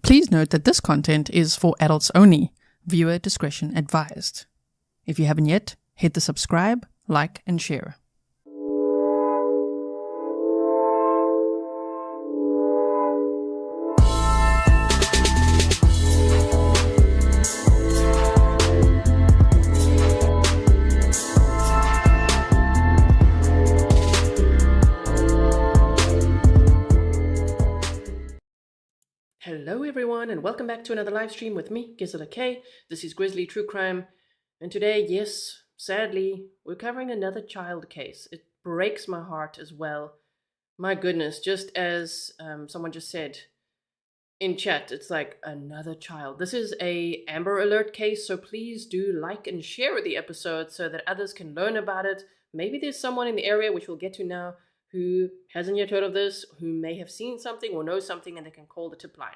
Please note that this content is for adults only. Viewer discretion advised. If you haven't yet, hit the subscribe, like, and share. Hello everyone and welcome back to another live stream with me, Grizzly. This is Grizzly True Crime, and today, yes, sadly, we're covering another child case. It breaks my heart as well. My goodness, just as someone just said in chat, it's like another child. This is a Amber Alert case, so please do like and share the episode so that others can learn about it. Maybe there's someone in the area, which we'll get to now, who hasn't yet heard of this, who may have seen something or know something, and they can call the tip line.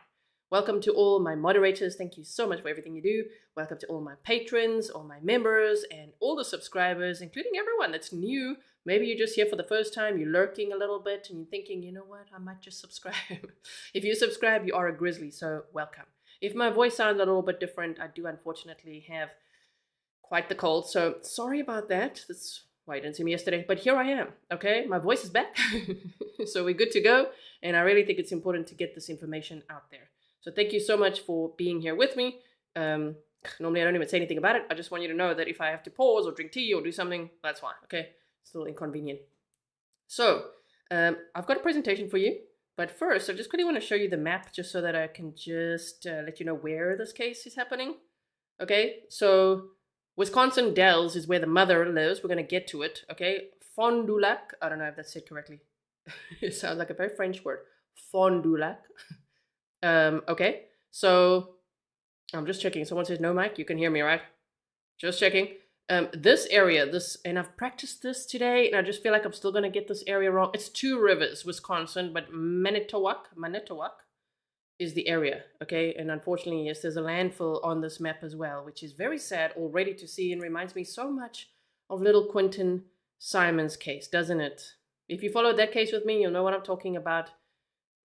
Welcome to all my moderators. Thank you so much for everything you do. Welcome to all my patrons, all my members, and all the subscribers, including everyone that's new. Maybe you're just here for the first time, you're lurking a little bit, and you're thinking, you know what, I might just subscribe. If you subscribe, you are a Grizzly, so welcome. If my voice sounds a little bit different, I do unfortunately have quite the cold, so sorry about that. That's why you didn't see me yesterday, but here I am, okay? My voice is back, so we're good to go, and I really think it's important to get this information out there. So thank you so much for being here with me. Normally I don't even say anything about it. I just want you to know that if I have to pause or drink tea or do something, that's fine, okay? It's a little inconvenient. So, I've got a presentation for you, but first I just quickly want to show you the map just so that I can just let you know where this case is happening. Okay, so Wisconsin Dells is where the mother lives. We're going to get to it, okay? Fond du Lac, I don't know if that's said correctly. It sounds like a very French word. Fond du Lac. Okay, so I'm just checking. Someone says no mic, you can hear me, right? Just checking. This area, and I've practiced this today, and I just feel like I'm still going to get this area wrong. It's Two Rivers, Wisconsin, but Manitowoc is the area, okay? And unfortunately, yes, there's a landfill on this map as well, which is very sad already to see and reminds me so much of little Quentin Simon's case, doesn't it? If you followed that case with me, you'll know what I'm talking about.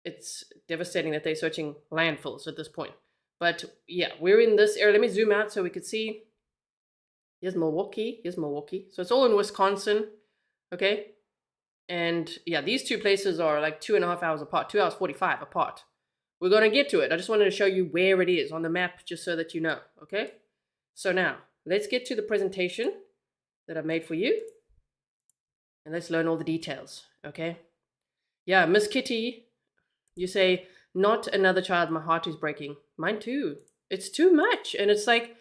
It's devastating that they're searching landfills at this point. But yeah, we're in this area. Let me zoom out so we could see. Here's Milwaukee. So it's all in Wisconsin, okay? And yeah, these two places are like 2.5 hours apart, 2 hours 45 apart. We're going to get to it. I just wanted to show you where it is on the map just so that you know, okay? So now, let's get to the presentation that I've made for you. And let's learn all the details, okay? Yeah, Miss Kitty, you say, not another child, my heart is breaking. Mine too. It's too much. And it's like,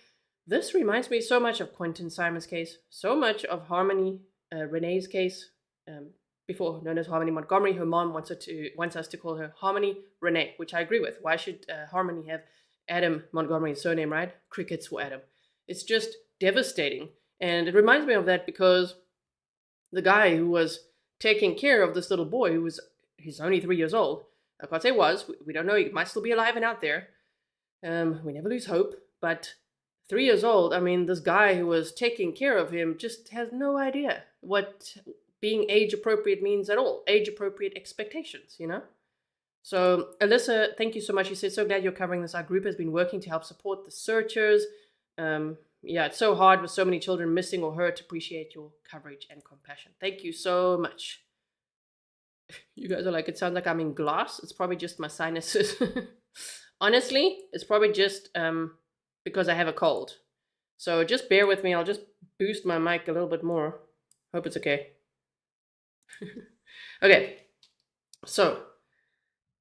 this reminds me so much of Quentin Simon's case, so much of Harmony Renee's case, before known as Harmony Montgomery. Her mom wants us to call her Harmony Renee, which I agree with. Why should Harmony have Adam Montgomery's surname, right? Crickets for Adam. It's just devastating. And it reminds me of that because the guy who was taking care of this little boy he's only 3 years old. I can't say we don't know, he might still be alive and out there. We never lose hope, but 3 years old, I mean, this guy who was taking care of him just has no idea what being age-appropriate means at all. Age-appropriate expectations, you know? So, Alyssa, thank you so much. She said, so glad you're covering this. Our group has been working to help support the searchers. Yeah, it's so hard with so many children missing or hurt. Appreciate your coverage and compassion. Thank you so much. You guys are like, it sounds like I'm in glass. It's probably just my sinuses. Honestly, it's probably just because I have a cold. So just bear with me. I'll just boost my mic a little bit more. Hope it's okay. Okay, so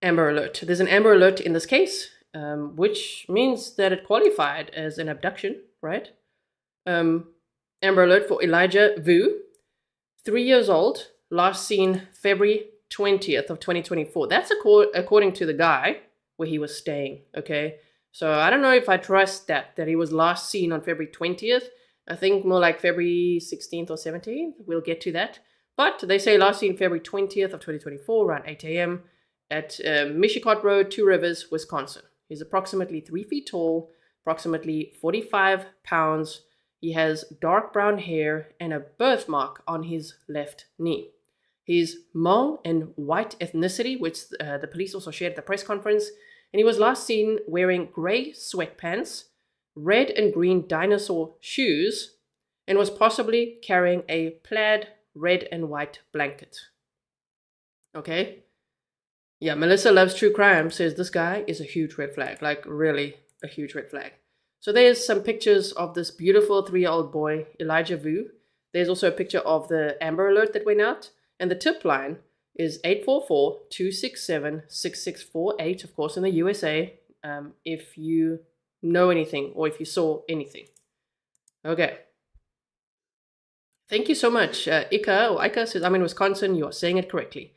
Amber Alert. There's an Amber Alert in this case, which means that it qualified as an abduction, right? Amber Alert for Elijah Vue, 3 years old, last seen February 20th of 2024. That's according to the guy where he was staying, okay? So I don't know if I trust that he was last seen on February 20th. I think more like February 16th or 17th. We'll get to that. But they say last seen February 20th of 2024 around 8 a.m. at Michicot Road, Two Rivers, Wisconsin. He's approximately 3 feet tall, approximately 45 pounds. He has dark brown hair and a birthmark on his left knee. He's Hmong and white ethnicity, which the police also shared at the press conference. And he was last seen wearing grey sweatpants, red and green dinosaur shoes, and was possibly carrying a plaid red and white blanket. Okay? Yeah, Melissa Loves True Crime says this guy is a huge red flag, like really a huge red flag. So there's some pictures of this beautiful 3-year-old boy, Elijah Vue. There's also a picture of the Amber Alert that went out. And the tip line is 844-267-6648, of course, in the USA, if you know anything or if you saw anything. Okay. Thank you so much. Ika says, I'm in Wisconsin. You are saying it correctly.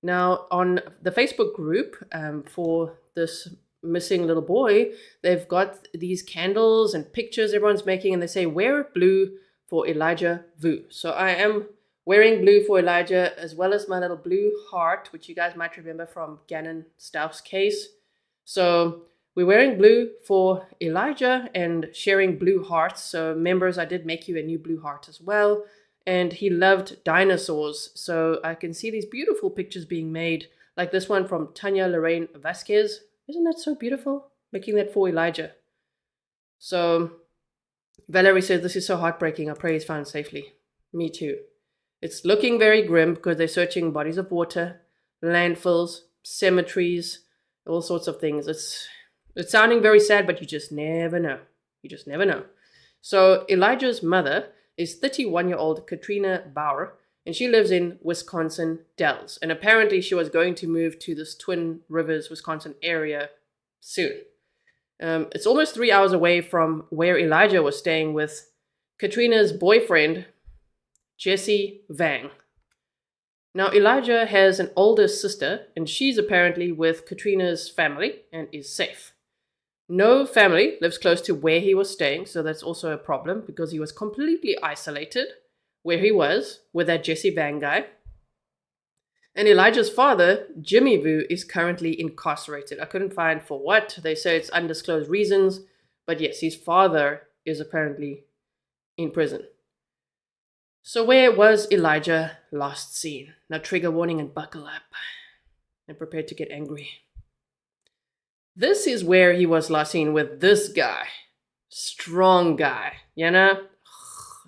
Now, on the Facebook group for this missing little boy, they've got these candles and pictures everyone's making, and they say, wear blue for Elijah Vue. So I am wearing blue for Elijah, as well as my little blue heart, which you guys might remember from Gannon Stough's case. So we're wearing blue for Elijah and sharing blue hearts. So members, I did make you a new blue heart as well. And he loved dinosaurs. So I can see these beautiful pictures being made, like this one from Tanya Lorraine Vasquez. Isn't that so beautiful? Making that for Elijah. So Valerie says, this is so heartbreaking. I pray he's found safely. Me too. It's looking very grim because they're searching bodies of water, landfills, cemeteries, all sorts of things. It's sounding very sad, but you just never know. You just never know. So Elijah's mother is 31-year-old Katrina Baur, and she lives in Wisconsin Dells. And apparently she was going to move to this Twin Rivers, Wisconsin area soon. It's almost 3 hours away from where Elijah was staying with Katrina's boyfriend, Jesse Vang. Now, Elijah has an older sister, and she's apparently with Katrina's family and is safe. No family lives close to where he was staying, so that's also a problem because he was completely isolated where he was with that Jesse Vang guy. And Elijah's father, Jimmy Vue, is currently incarcerated. I couldn't find for what. They say it's undisclosed reasons, but yes, his father is apparently in prison. So where was Elijah last seen? Now trigger warning and buckle up and prepare to get angry. This is where he was last seen with this guy. Strong guy, you know?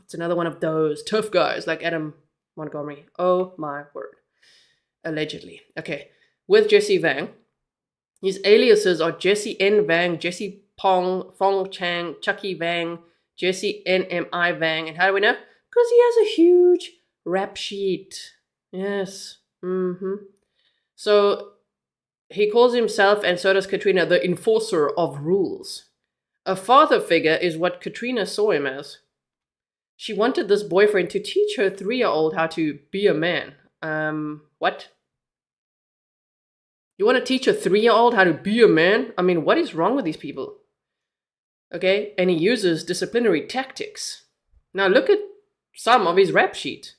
It's another one of those tough guys like Adam Montgomery. Oh my word. Allegedly. Okay. With Jesse Vang. His aliases are Jesse N. Vang, Jesse Pong, Fong Chang, Chucky Vang, Jesse NMI Vang. And how do we know? Because he has a huge rap sheet. Yes. So he calls himself, and so does Katrina, the enforcer of rules. A father figure is what Katrina saw him as. She wanted this boyfriend to teach her 3-year-old how to be a man. What? You want to teach a 3-year-old how to be a man? I mean, what is wrong with these people? Okay, and he uses disciplinary tactics. Now look at some of his rap sheet.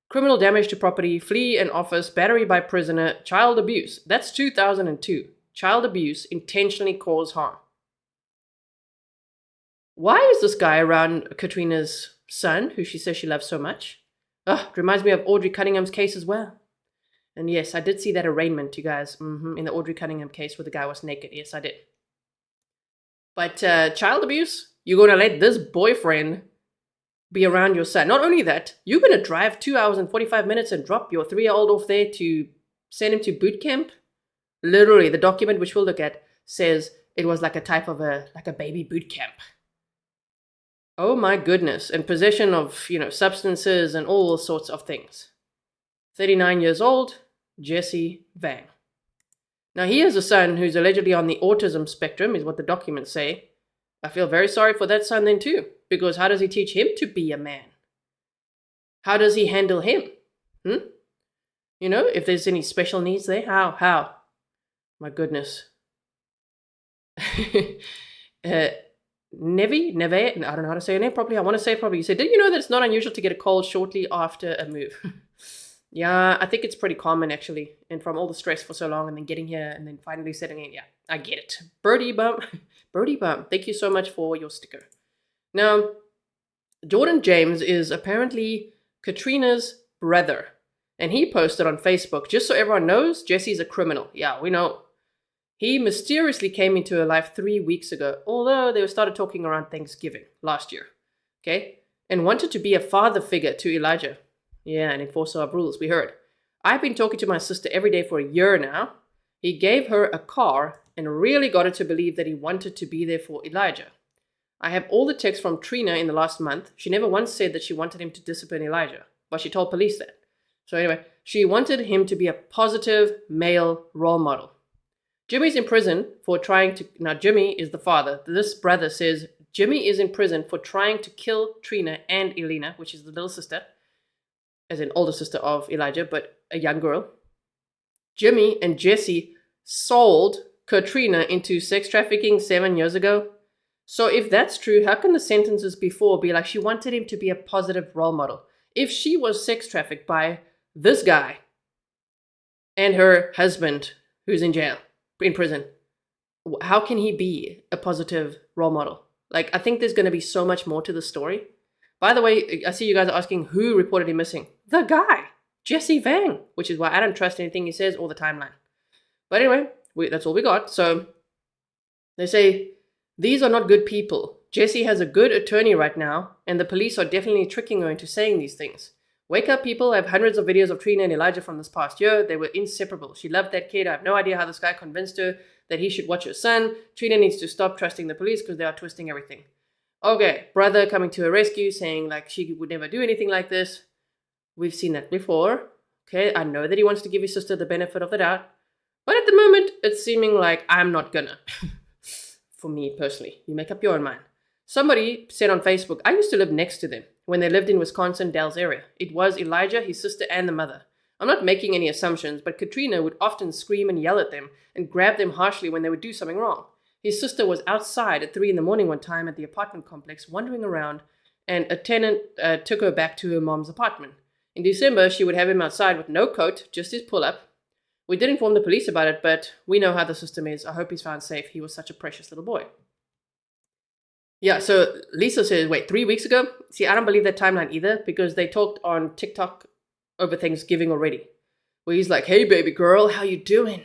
Criminal damage to property, flee an office, battery by prisoner, child abuse. That's 2002. Child abuse, intentionally cause harm. Why is this guy around Katrina's son, who she says she loves so much? It reminds me of Audrey Cunningham's case as well. And yes, I did see that arraignment, you guys, in the Audrey Cunningham case where the guy was naked. Yes, I did. But child abuse? You're going to let this boyfriend be around your son. Not only that, you're going to drive 2 hours and 45 minutes and drop your 3-year-old off there to send him to boot camp? Literally, the document which we'll look at says it was like a type of a baby boot camp. Oh my goodness. And possession of, substances and all sorts of things. 39 years old, Jesse Vang. Now he has a son who's allegedly on the autism spectrum, is what the documents say. I feel very sorry for that son then too, because how does he teach him to be a man? How does he handle him? If there's any special needs there, how? My goodness. Neve, I don't know how to say your name properly. I want to say it properly. You said, did you know that it's not unusual to get a cold shortly after a move? Yeah, I think it's pretty common actually. And from all the stress for so long and then getting here and then finally settling in, yeah, I get it. Birdie Bum, thank you so much for your sticker. Now, Jordan James is apparently Katrina's brother. And he posted on Facebook, just so everyone knows, Jesse's a criminal. Yeah, we know. He mysteriously came into her life 3 weeks ago, although they started talking around Thanksgiving last year. Okay? And wanted to be a father figure to Elijah. Yeah, an enforcer of rules, we heard. I've been talking to my sister every day for a year now. He gave her a car and really got her to believe that he wanted to be there for Elijah. I have all the texts from Trina in the last month. She never once said that she wanted him to discipline Elijah, but she told police that. So anyway, she wanted him to be a positive male role model. Jimmy's in prison for trying to... Now, Jimmy is the father. This brother says Jimmy is in prison for trying to kill Trina and Elena, which is the little sister, as an older sister of Elijah, but a young girl. Jimmy and Jesse sold Katrina into sex trafficking 7 years ago. So if that's true, how can the sentences before be like she wanted him to be a positive role model? If she was sex trafficked by this guy and her husband who's in jail, in prison, how can he be a positive role model? Like, I think there's going to be so much more to the story. By the way, I see you guys are asking who reported him missing. The guy, Elijah Vue, which is why I don't trust anything he says or the timeline. But anyway, that's all we got. So they say, these are not good people. Jessie has a good attorney right now, and the police are definitely tricking her into saying these things. Wake up, people. I have hundreds of videos of Trina and Elijah from this past year. They were inseparable. She loved that kid. I have no idea how this guy convinced her that he should watch her son. Trina needs to stop trusting the police because they are twisting everything. Okay, brother coming to her rescue, saying like she would never do anything like this. We've seen that before. Okay, I know that he wants to give his sister the benefit of the doubt. But at the moment, it's seeming like I'm not gonna. For me personally, you make up your own mind. Somebody said on Facebook, I used to live next to them when they lived in Wisconsin, Dells area. It was Elijah, his sister, and the mother. I'm not making any assumptions, but Katrina would often scream and yell at them and grab them harshly when they would do something wrong. His sister was outside at 3 a.m. one time at the apartment complex, wandering around, and a tenant took her back to her mom's apartment. In December, she would have him outside with no coat, just his pull-up. We did inform the police about it, but we know how the system is. I hope he's found safe. He was such a precious little boy. Yeah, so Lisa says, wait, 3 weeks ago? See, I don't believe that timeline either, because they talked on TikTok over Thanksgiving already, where he's like, hey, baby girl, how you doing?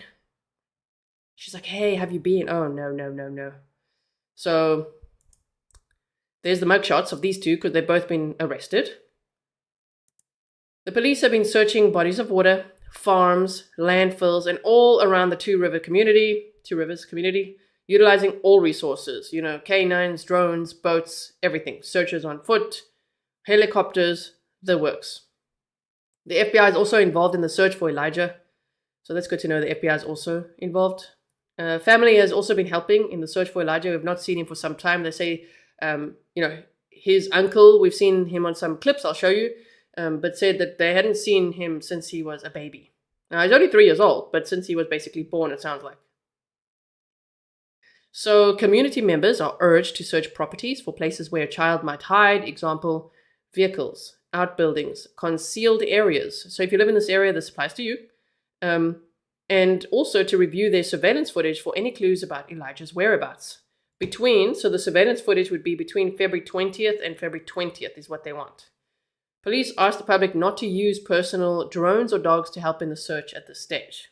She's like, hey, have you been? Oh, no. So there's the mugshots of these two, because they've both been arrested. The police have been searching bodies of water, farms, landfills, and all around the Two Rivers community, utilizing all resources, canines, drones, boats, everything. Searchers on foot, helicopters, the works. The FBI is also involved in the search for Elijah. So that's good to know the FBI is also involved. Family has also been helping in the search for Elijah. We've not seen him for some time. They say, his uncle, we've seen him on some clips, I'll show you, but said that they hadn't seen him since he was a baby. Now, he's only 3 years old, but since he was basically born, it sounds like. So community members are urged to search properties for places where a child might hide, example, vehicles, outbuildings, concealed areas. So if you live in this area, this applies to you. And also to review their surveillance footage for any clues about Elijah's whereabouts. So the surveillance footage would be between February 20th and February 20th is what they want. Police asked the public not to use personal drones or dogs to help in the search at this stage.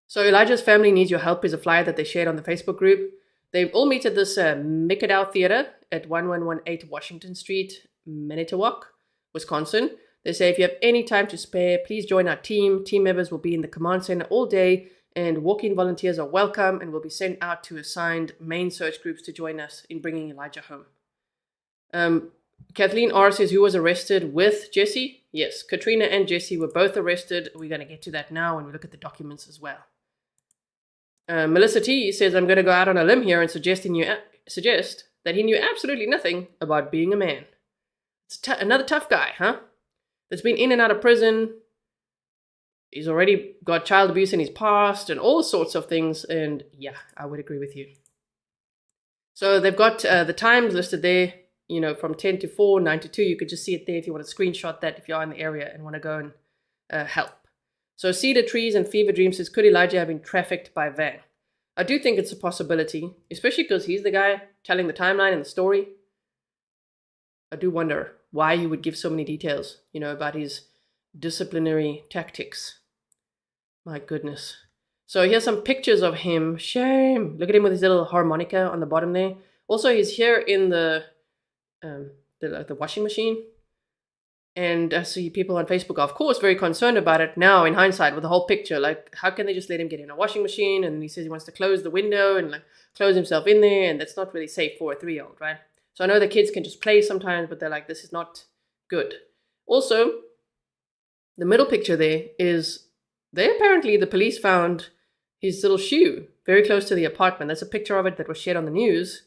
So Elijah's family needs your help is a flyer that they shared on the Facebook group. They all meet at this Mickadow Theater at 1118 Washington Street, Manitowoc, Wisconsin. They say if you have any time to spare, please join our team. Team members will be in the command center all day, and walk-in volunteers are welcome and will be sent out to assigned main search groups to join us in bringing Elijah home. Kathleen R. says, who was arrested with Jesse? Yes, Katrina and Jesse were both arrested. We're going to get to that now when we look at the documents as well. Melissa T. says, I'm going to go out on a limb here and suggest that he knew absolutely nothing about being a man. It's another tough guy, huh? That's been in and out of prison. He's already got child abuse in his past and all sorts of things. And yeah, I would agree with you. So they've got the times listed there, from 10 to 4, 9 to 2. You could just see it there if you want to screenshot that if you're in the area and want to go and help. So Cedar Trees and Fever Dream says, could Elijah have been trafficked by Vang? I do think it's a possibility, especially because he's the guy telling the timeline and the story. I do wonder why he would give so many details, about his disciplinary tactics. My goodness. So here's some pictures of him. Shame. Look at him with his little harmonica on the bottom there. Also, he's here in the washing machine. And I see people on Facebook are, of course, very concerned about it now in hindsight with the whole picture. Like, how can they just let him get in a washing machine? And he says he wants to close the window and like close himself in there. And that's not really safe for a 3-year-old, right? So I know the kids can just play sometimes, but they're like, this is not good. Also, the middle picture there is, apparently the police found his little shoe very close to the apartment. That's a picture of it that was shared on the news.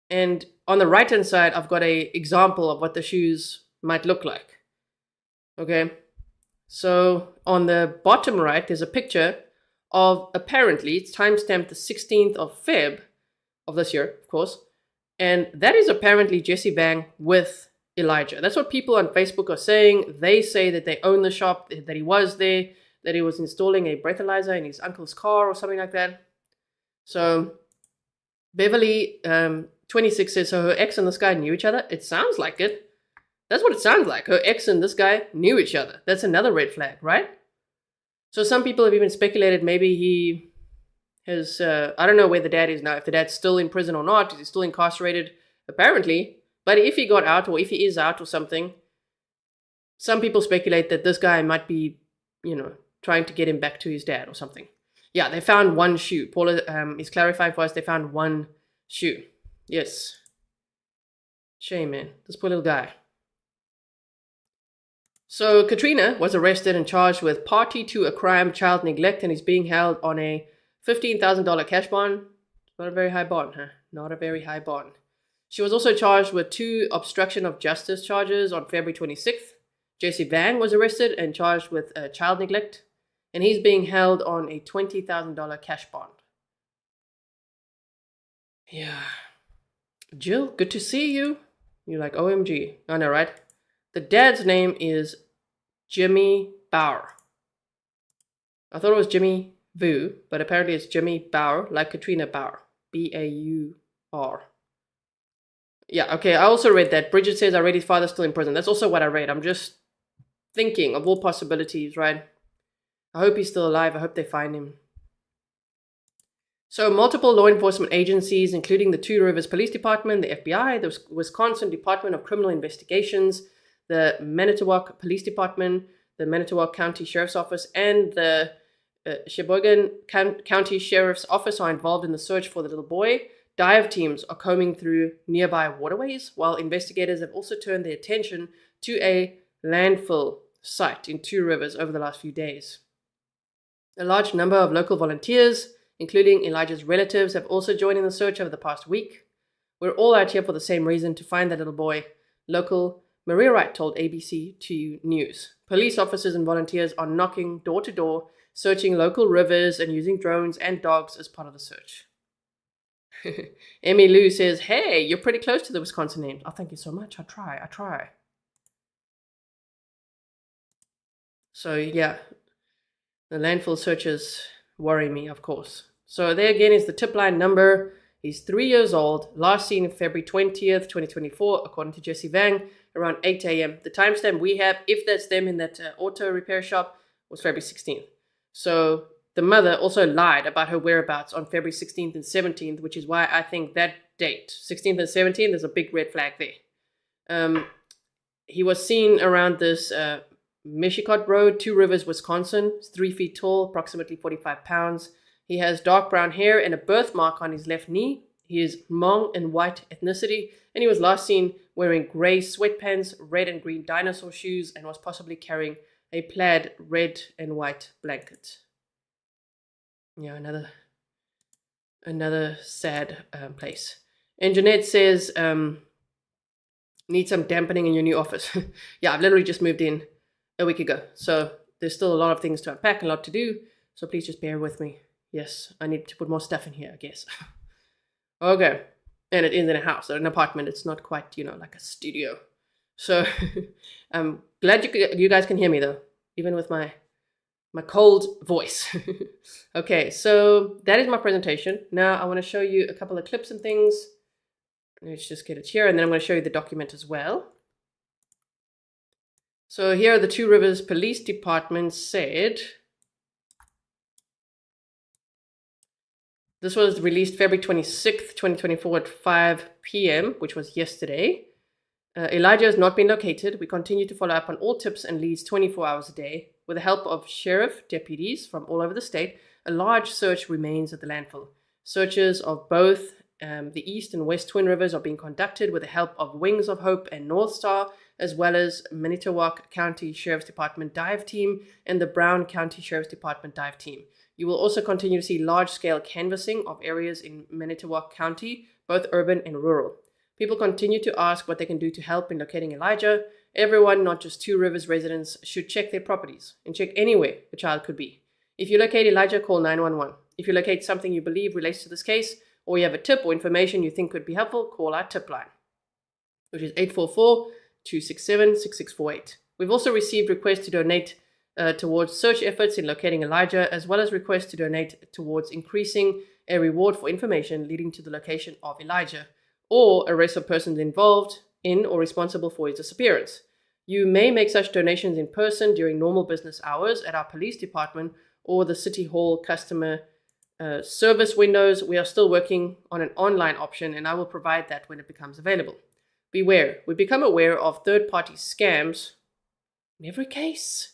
And on the right-hand side, I've got an example of what the shoes might look like. Okay, so on the bottom right, there's a picture of, apparently, it's timestamped the 16th of Feb of this year, of course, and that is apparently Jesse Vang with Elijah. That's what people on Facebook are saying. They say that they own the shop, that he was there, that he was installing a breathalyzer in his uncle's car or something like that. So Beverly, 26, says, so her ex and this guy knew each other. It sounds like it. That's what it sounds like. Her ex and this guy knew each other. That's another red flag, right? So some people have even speculated maybe he has, I don't know where the dad is now, if the dad's still in prison or not. Is he still incarcerated? Apparently. But if he got out, or if he is out or something, some people speculate that this guy might be, trying to get him back to his dad or something. Yeah, they found one shoe. Paula is clarifying for us, they found one shoe. Yes. Shame, man. This poor little guy. So Katrina was arrested and charged with party to a crime, child neglect, and is being held on a $15,000 cash bond. Not a very high bond, huh? Not a very high bond. She was also charged with 2 obstruction of justice charges on February 26th. Jesse Vang was arrested and charged with child neglect, and he's being held on a $20,000 cash bond. Yeah. Jill, good to see you. You're like, OMG. I know, right? The dad's name is Jimmy Baur. I thought it was Jimmy Vue, but apparently it's Jimmy Baur, like Katrina Baur. B-A-U-R. Yeah, okay, I also read that. Bridget says, I read his father's still in prison. That's also what I read. I'm just thinking of all possibilities, right? I hope he's still alive. I hope they find him. So multiple law enforcement agencies, including the Two Rivers Police Department, the FBI, the Wisconsin Department of Criminal Investigations, the Manitowoc Police Department, the Manitowoc County Sheriff's Office, and the Sheboygan County Sheriff's Office are involved in the search for the little boy. Dive teams are combing through nearby waterways, while investigators have also turned their attention to a landfill site in Two Rivers over the last few days. A large number of local volunteers, including Elijah's relatives, have also joined in the search over the past week. We're all out here for the same reason, to find that little boy. Local Maria Wright told ABC2 News. Police officers and volunteers are knocking door to door, searching local rivers and using drones and dogs as part of the search. Emmy Lou says, hey, you're pretty close to the Wisconsin names. Oh, thank you so much. I try. So, yeah, the landfill searches worry me, of course. So there again is the tip line number. He's 3 years old, last seen February 20th, 2024, according to Jesse Vang, around 8 a.m. The timestamp we have, if that's them in that auto repair shop, was February 16th. So the mother also lied about her whereabouts on February 16th and 17th, which is why I think that date, 16th and 17th, is a big red flag there. He was seen around this Mishicot Road, Two Rivers, Wisconsin. He's 3 feet tall, approximately 45 pounds. He has dark brown hair and a birthmark on his left knee. He is Hmong and white ethnicity, and he was last seen wearing grey sweatpants, red and green dinosaur shoes, and was possibly carrying a plaid red and white blanket. Yeah, another sad place. And Jeanette says, need some dampening in your new office. Yeah, I've literally just moved in a week ago, so there's still a lot of things to unpack, a lot to do, so please just bear with me. Yes, I need to put more stuff in here, I guess. Okay, and it is in a house or an apartment. It's not quite, like a studio. So I'm glad you guys can hear me, though, even with my cold voice. Okay, so that is my presentation. Now I want to show you a couple of clips and things. Let's just get it here, and then I'm going to show you the document as well. So here the Two Rivers Police Department said, This was released February 26th, 2024 at 5 p.m., which was yesterday. Elijah has not been located. We continue to follow up on all tips and leads 24 hours a day. With the help of sheriff deputies from all over the state, a large search remains at the landfill. Searches of both the East and West Twin Rivers are being conducted with the help of Wings of Hope and North Star, as well as Manitowoc County Sheriff's Department dive team and the Brown County Sheriff's Department dive team. You will also continue to see large-scale canvassing of areas in Manitowoc County, both urban and rural. People continue to ask what they can do to help in locating Elijah. Everyone, not just Two Rivers residents, should check their properties and check anywhere the child could be. If you locate Elijah, call 911. If you locate something you believe relates to this case, or you have a tip or information you think could be helpful, call our tip line, which is 844-267-6648. We've also received requests to donate towards search efforts in locating Elijah, as well as requests to donate towards increasing a reward for information leading to the location of Elijah, or arrest of persons involved in or responsible for his disappearance. You may make such donations in person during normal business hours at our police department or the City Hall customer service windows. We are still working on an online option, and I will provide that when it becomes available. Beware, we become aware of third-party scams in every case.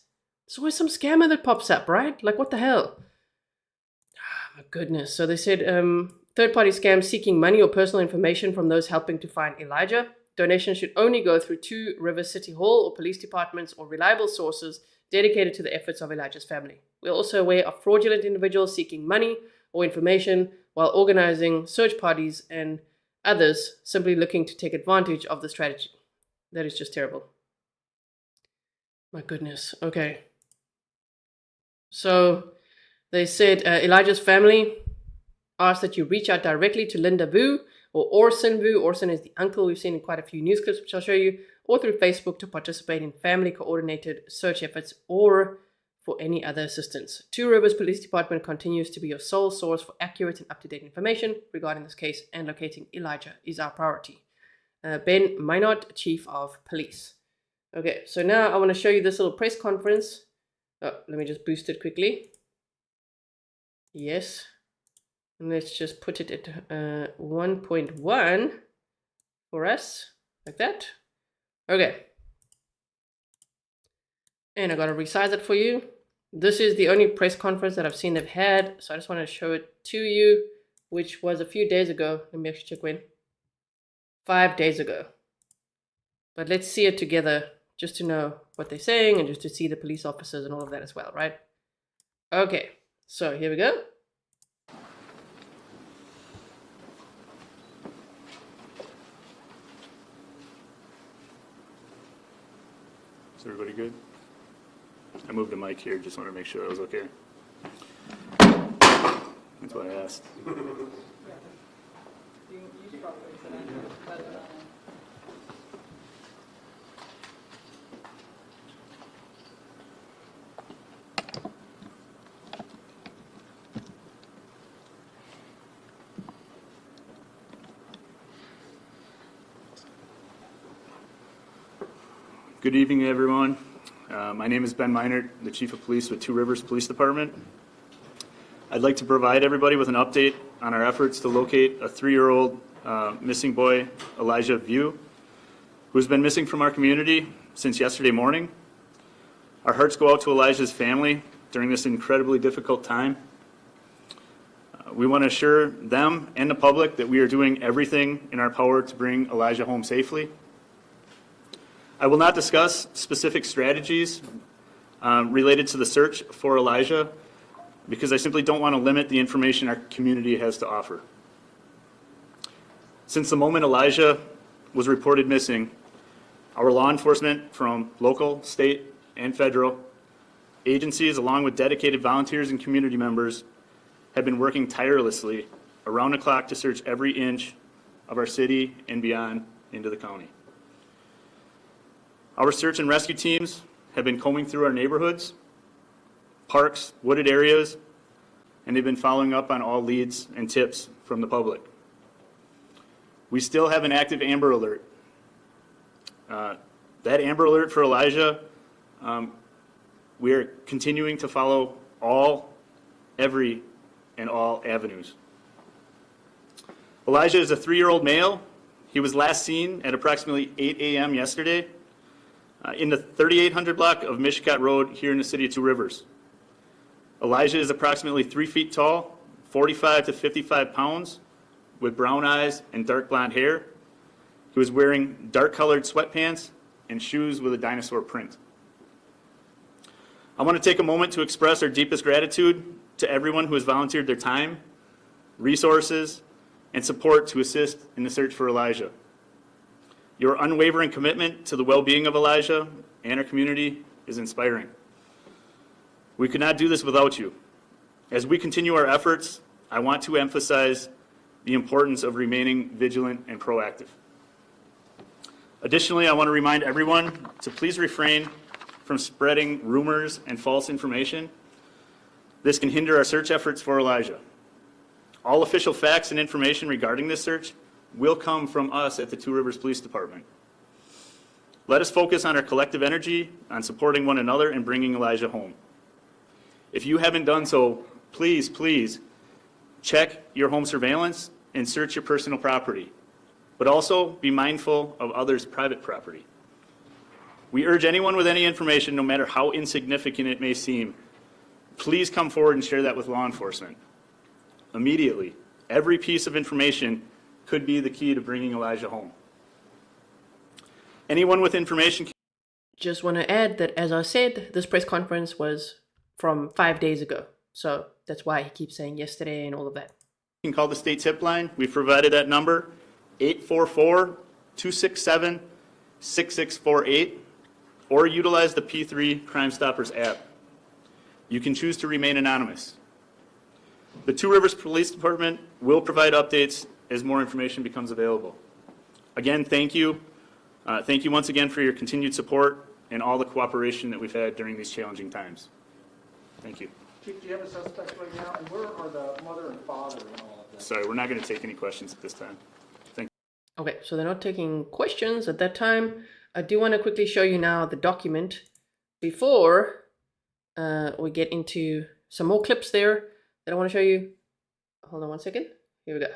There's always some scammer that pops up, right? Like, what the hell? Ah, my goodness. So they said third-party scams seeking money or personal information from those helping to find Elijah. Donations should only go through Two Rivers City Hall or police departments or reliable sources dedicated to the efforts of Elijah's family. We are also aware of fraudulent individuals seeking money or information while organizing search parties and others simply looking to take advantage of the strategy. That is just terrible. My goodness. Okay. So they said Elijah's family asked that you reach out directly to Linda Vue or Orson Vue. Orson is the uncle we've seen in quite a few news clips, which I'll show you, or through Facebook to participate in family coordinated search efforts or for any other assistance. Two Rivers Police Department continues to be your sole source for accurate and up-to-date information regarding this case, and locating Elijah is our priority. Ben Minot, Chief of Police. Okay, so now I want to show you this little press conference. Oh, let me just boost it quickly. Yes. And let's just put it at 1.1 for us, like that. Okay. And I got to resize it for you. This is the only press conference that I've seen they've had, so I just want to show it to you, which was a few days ago. Let me actually check when. 5 days ago. But let's see it together just to know what they're saying and just to see the police officers and all of that as well, right? Okay, so here we go. Is everybody good? I moved the mic here, just wanted to make sure I was okay. That's what I asked. Good evening, everyone. My name is Ben Minert, the Chief of Police with Two Rivers Police Department. I'd like to provide everybody with an update on our efforts to locate a 3-year-old missing boy, Elijah Vue, who's been missing from our community since yesterday morning. Our hearts go out to Elijah's family during this incredibly difficult time. We want to assure them and the public that we are doing everything in our power to bring Elijah home safely. I will not discuss specific strategies related to the search for Elijah because I simply don't want to limit the information our community has to offer. Since the moment Elijah was reported missing, our law enforcement from local, state, and federal agencies, along with dedicated volunteers and community members, have been working tirelessly around the clock to search every inch of our city and beyond into the county. Our search and rescue teams have been combing through our neighborhoods, parks, wooded areas, and they've been following up on all leads and tips from the public. We still have an active Amber Alert. That Amber Alert for Elijah, we are continuing to follow every and all avenues. Elijah is a 3-year-old male. He was last seen at approximately 8 a.m. yesterday in the 3800 block of Mishicot Road here in the city of Two Rivers. Elijah is approximately 3 feet tall, 45 to 55 pounds, with brown eyes and dark blonde hair. He was wearing dark-colored sweatpants and shoes with a dinosaur print. I want to take a moment to express our deepest gratitude to everyone who has volunteered their time, resources, and support to assist in the search for Elijah. Your unwavering commitment to the well-being of Elijah and our community is inspiring. We could not do this without you. As we continue our efforts, I want to emphasize the importance of remaining vigilant and proactive. Additionally, I want to remind everyone to please refrain from spreading rumors and false information. This can hinder our search efforts for Elijah. All official facts and information regarding this search will come from us at the Two Rivers Police Department. Let us focus on our collective energy, on supporting one another and bringing Elijah home. If you haven't done so, please check your home surveillance and search your personal property, but also be mindful of others' private property. We urge anyone with any information, no matter how insignificant it may seem, please come forward and share that with law enforcement. Immediately, every piece of information could be the key to bringing Elijah home. Anyone with information. Just want to add that, as I said, this press conference was from 5 days ago. So that's why he keeps saying yesterday and all of that. You can call the state tip line. We've provided that number, 844-267-6648, or utilize the P3 Crime Stoppers app. You can choose to remain anonymous. The Two Rivers Police Department will provide updates as more information becomes available. Again, thank you. Thank you once again for your continued support and all the cooperation that we've had during these challenging times. Thank you. Chief, do you have a suspect right now? And where are the mother and father and all of that? Sorry, we're not going to take any questions at this time. Thank you. Okay, so they're not taking questions at that time. I do want to quickly show you now the document before we get into some more clips there that I want to show you. Hold on one second. Here we go.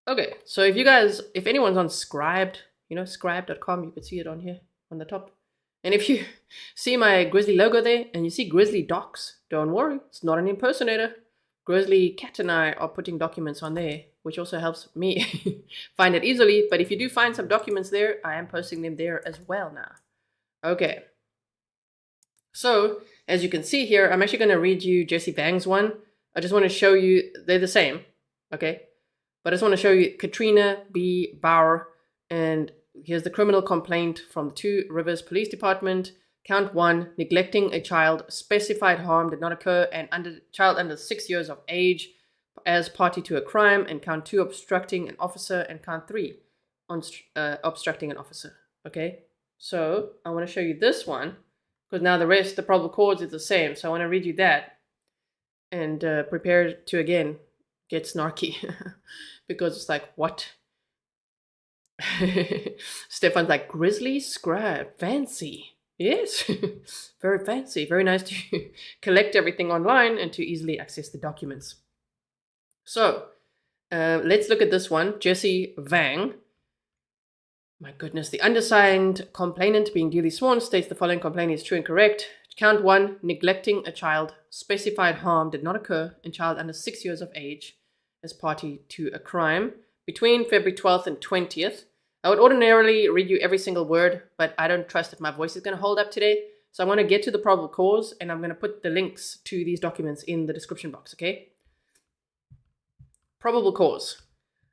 Okay, so if anyone's on Scribed, scribe.com, you can see it on here on the top. And if you see my Grizzly logo there and you see Grizzly Docs, don't worry, it's not an impersonator. Grizzly Cat and I are putting documents on there, which also helps me find it easily. But if you do find some documents there, I am posting them there as well now. Okay. So, as you can see here, I'm actually going to read you Jesse Vang's one. I just want to show you, they're the same, okay? But I just want to show you Katrina Baur, and here's the criminal complaint from the Two Rivers Police Department. Count 1, neglecting a child, specified harm did not occur, and child under 6 years of age as party to a crime, and count 2, obstructing an officer, and count 3, obstructing an officer. Okay, so I want to show you this one, because now the rest, the probable cause is the same. So I want to read you that, and prepare to again get snarky, because it's like, what? Stefan's like, Grizzly, Scribe, fancy. Yes, very fancy, very nice to collect everything online and to easily access the documents. So, let's look at this one. Jesse Vang. My goodness, the undersigned complainant being duly sworn states the following complaint is true and correct. Count 1, neglecting a child, specified harm did not occur in child under 6 years of age as party to a crime between February 12th and 20th. I would ordinarily read you every single word, but I don't trust that my voice is going to hold up today. So I'm going to get to the probable cause, and I'm going to put the links to these documents in the description box, okay? Probable cause.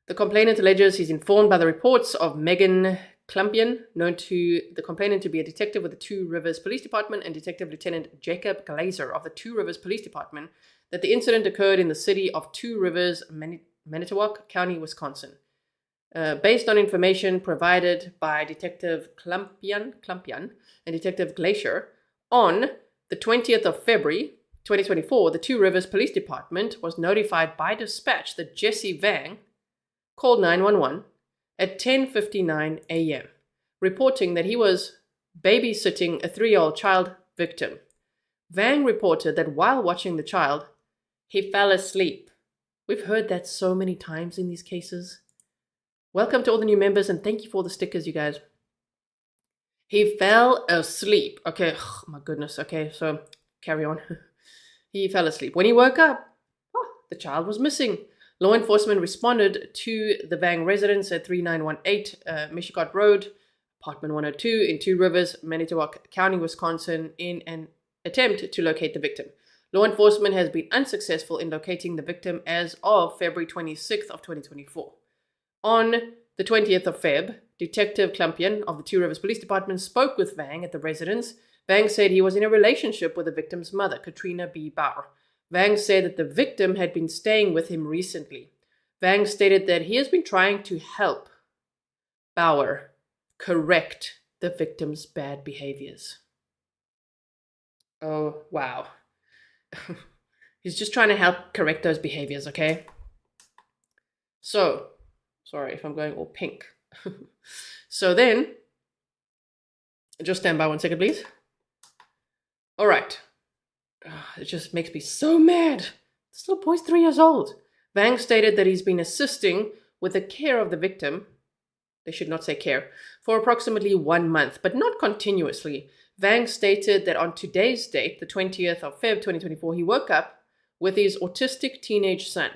The complainant alleges he's informed by the reports of Megan Klumpian, known to the complainant to be a detective with the Two Rivers Police Department, and Detective Lieutenant Jacob Glazer of the Two Rivers Police Department, that the incident occurred in the city of Two Rivers, Manitowoc County, Wisconsin. Based on information provided by Detective Klumpian and Detective Glazer, on the 20th of February 2024, the Two Rivers Police Department was notified by dispatch that Jesse Vang called 911 at 10:59 a.m., reporting that he was babysitting a 3-year-old child victim. Vang reported that while watching the child, he fell asleep. We've heard that so many times in these cases. Welcome to all the new members, and thank you for the stickers, you guys. He fell asleep. Okay, oh, my goodness. Okay, so carry on. He fell asleep. When he woke up, the child was missing. Law enforcement responded to the Vang residence at 3918 Michigan Road, apartment 102 in Two Rivers, Manitowoc County, Wisconsin, in an attempt to locate the victim. Law enforcement has been unsuccessful in locating the victim as of February 26th of 2024. On the 20th of Feb, Detective Klumpian of the Two Rivers Police Department spoke with Vang at the residence. Vang said he was in a relationship with the victim's mother, Katrina Baur. Vang said that the victim had been staying with him recently. Vang stated that he has been trying to help Baur correct the victim's bad behaviors. Oh, wow. He's just trying to help correct those behaviors, okay? So, sorry if I'm going all pink. So then, just stand by 1 second, please. All right. It just makes me so mad. This little boy's 3 years old. Vang stated that he's been assisting with the care of the victim. They should not say care. For approximately 1 month, but not continuously. Vang stated that on today's date, the 20th of Feb 2024, he woke up with his autistic teenage son.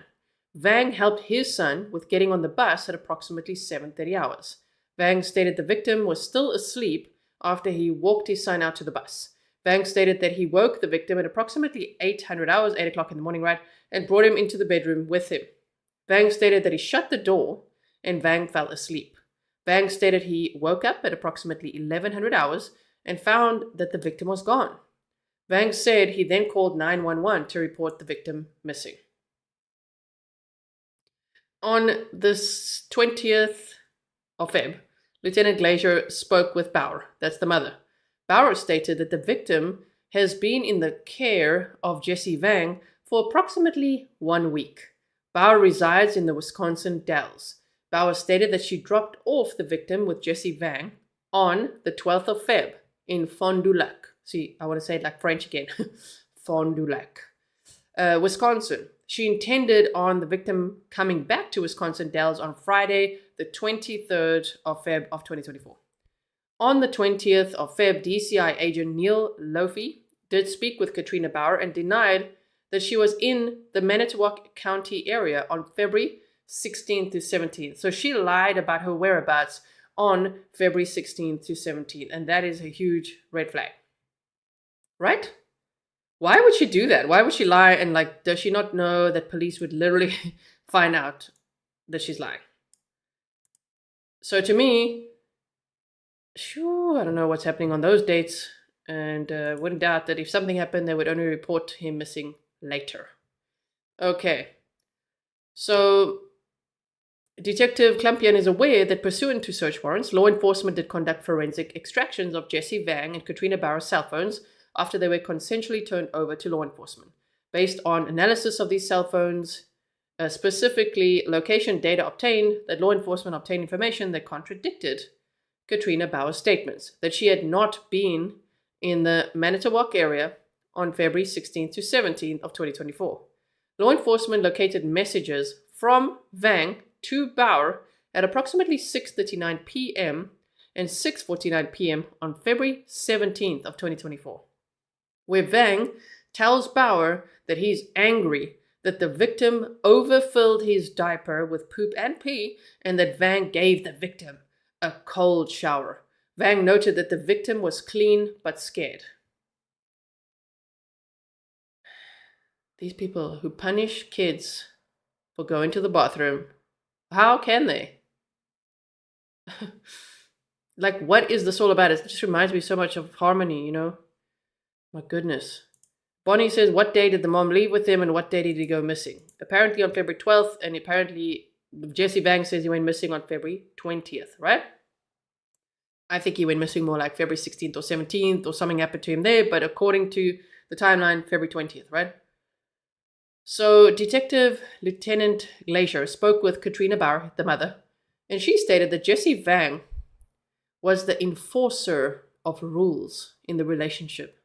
Vang helped his son with getting on the bus at approximately 7:30 hours. Vang stated the victim was still asleep after he walked his son out to the bus. Vang stated that he woke the victim at approximately 800 hours, 8 o'clock in the morning, right, and brought him into the bedroom with him. Vang stated that he shut the door and Vang fell asleep. Vang stated he woke up at approximately 1100 hours and found that the victim was gone. Vang said he then called 911 to report the victim missing. On this 20th of Feb, Lieutenant Glazier spoke with Baur, that's the mother. Baur stated that the victim has been in the care of Jesse Vang for approximately 1 week. Baur resides in the Wisconsin Dells. Baur stated that she dropped off the victim with Jesse Vang on the 12th of Feb in Fond du Lac. See, I want to say it like French again. Fond du Lac, Wisconsin. She intended on the victim coming back to Wisconsin Dells on Friday, the 23rd of Feb of 2024. On the 20th of Feb, DCI agent Neil Lofi did speak with Katrina Baur and denied that she was in the Manitowoc County area on February 16th to 17th. So she lied about her whereabouts on February 16th to 17th, and that is a huge red flag. Right? Why would she do that? Why would she lie? And does she not know that police would literally find out that she's lying? So to me, sure, I don't know what's happening on those dates, and wouldn't doubt that if something happened, they would only report him missing later. Okay. So Detective Klumpian is aware that pursuant to search warrants, law enforcement did conduct forensic extractions of Jesse Vang and Katrina Baur's cell phones after they were consensually turned over to law enforcement. Based on analysis of these cell phones, specifically location data obtained, that law enforcement obtained information that contradicted Katrina Baur's statements that she had not been in the Manitowoc area on February 16th to 17th of 2024. Law enforcement located messages from Vang to Baur at approximately 6:39 p.m. and 6:49 p.m. on February 17th of 2024, where Vang tells Baur that he's angry that the victim overfilled his diaper with poop and pee and that Vang gave the victim a cold shower. Vang noted that the victim was clean but scared. These people who punish kids for going to the bathroom, how can they? What is this all about? It just reminds me so much of Harmony, you know? My goodness. Bonnie says, what day did the mom leave with him and what day did he go missing? Apparently on February 12th, and apparently Jesse Vang says he went missing on February 20th, right? I think he went missing more like February 16th or 17th or something happened to him there, but according to the timeline, February 20th, right? So Detective Lieutenant Glazier spoke with Katrina Baur, the mother, and she stated that Jesse Vang was the enforcer of rules in the relationship,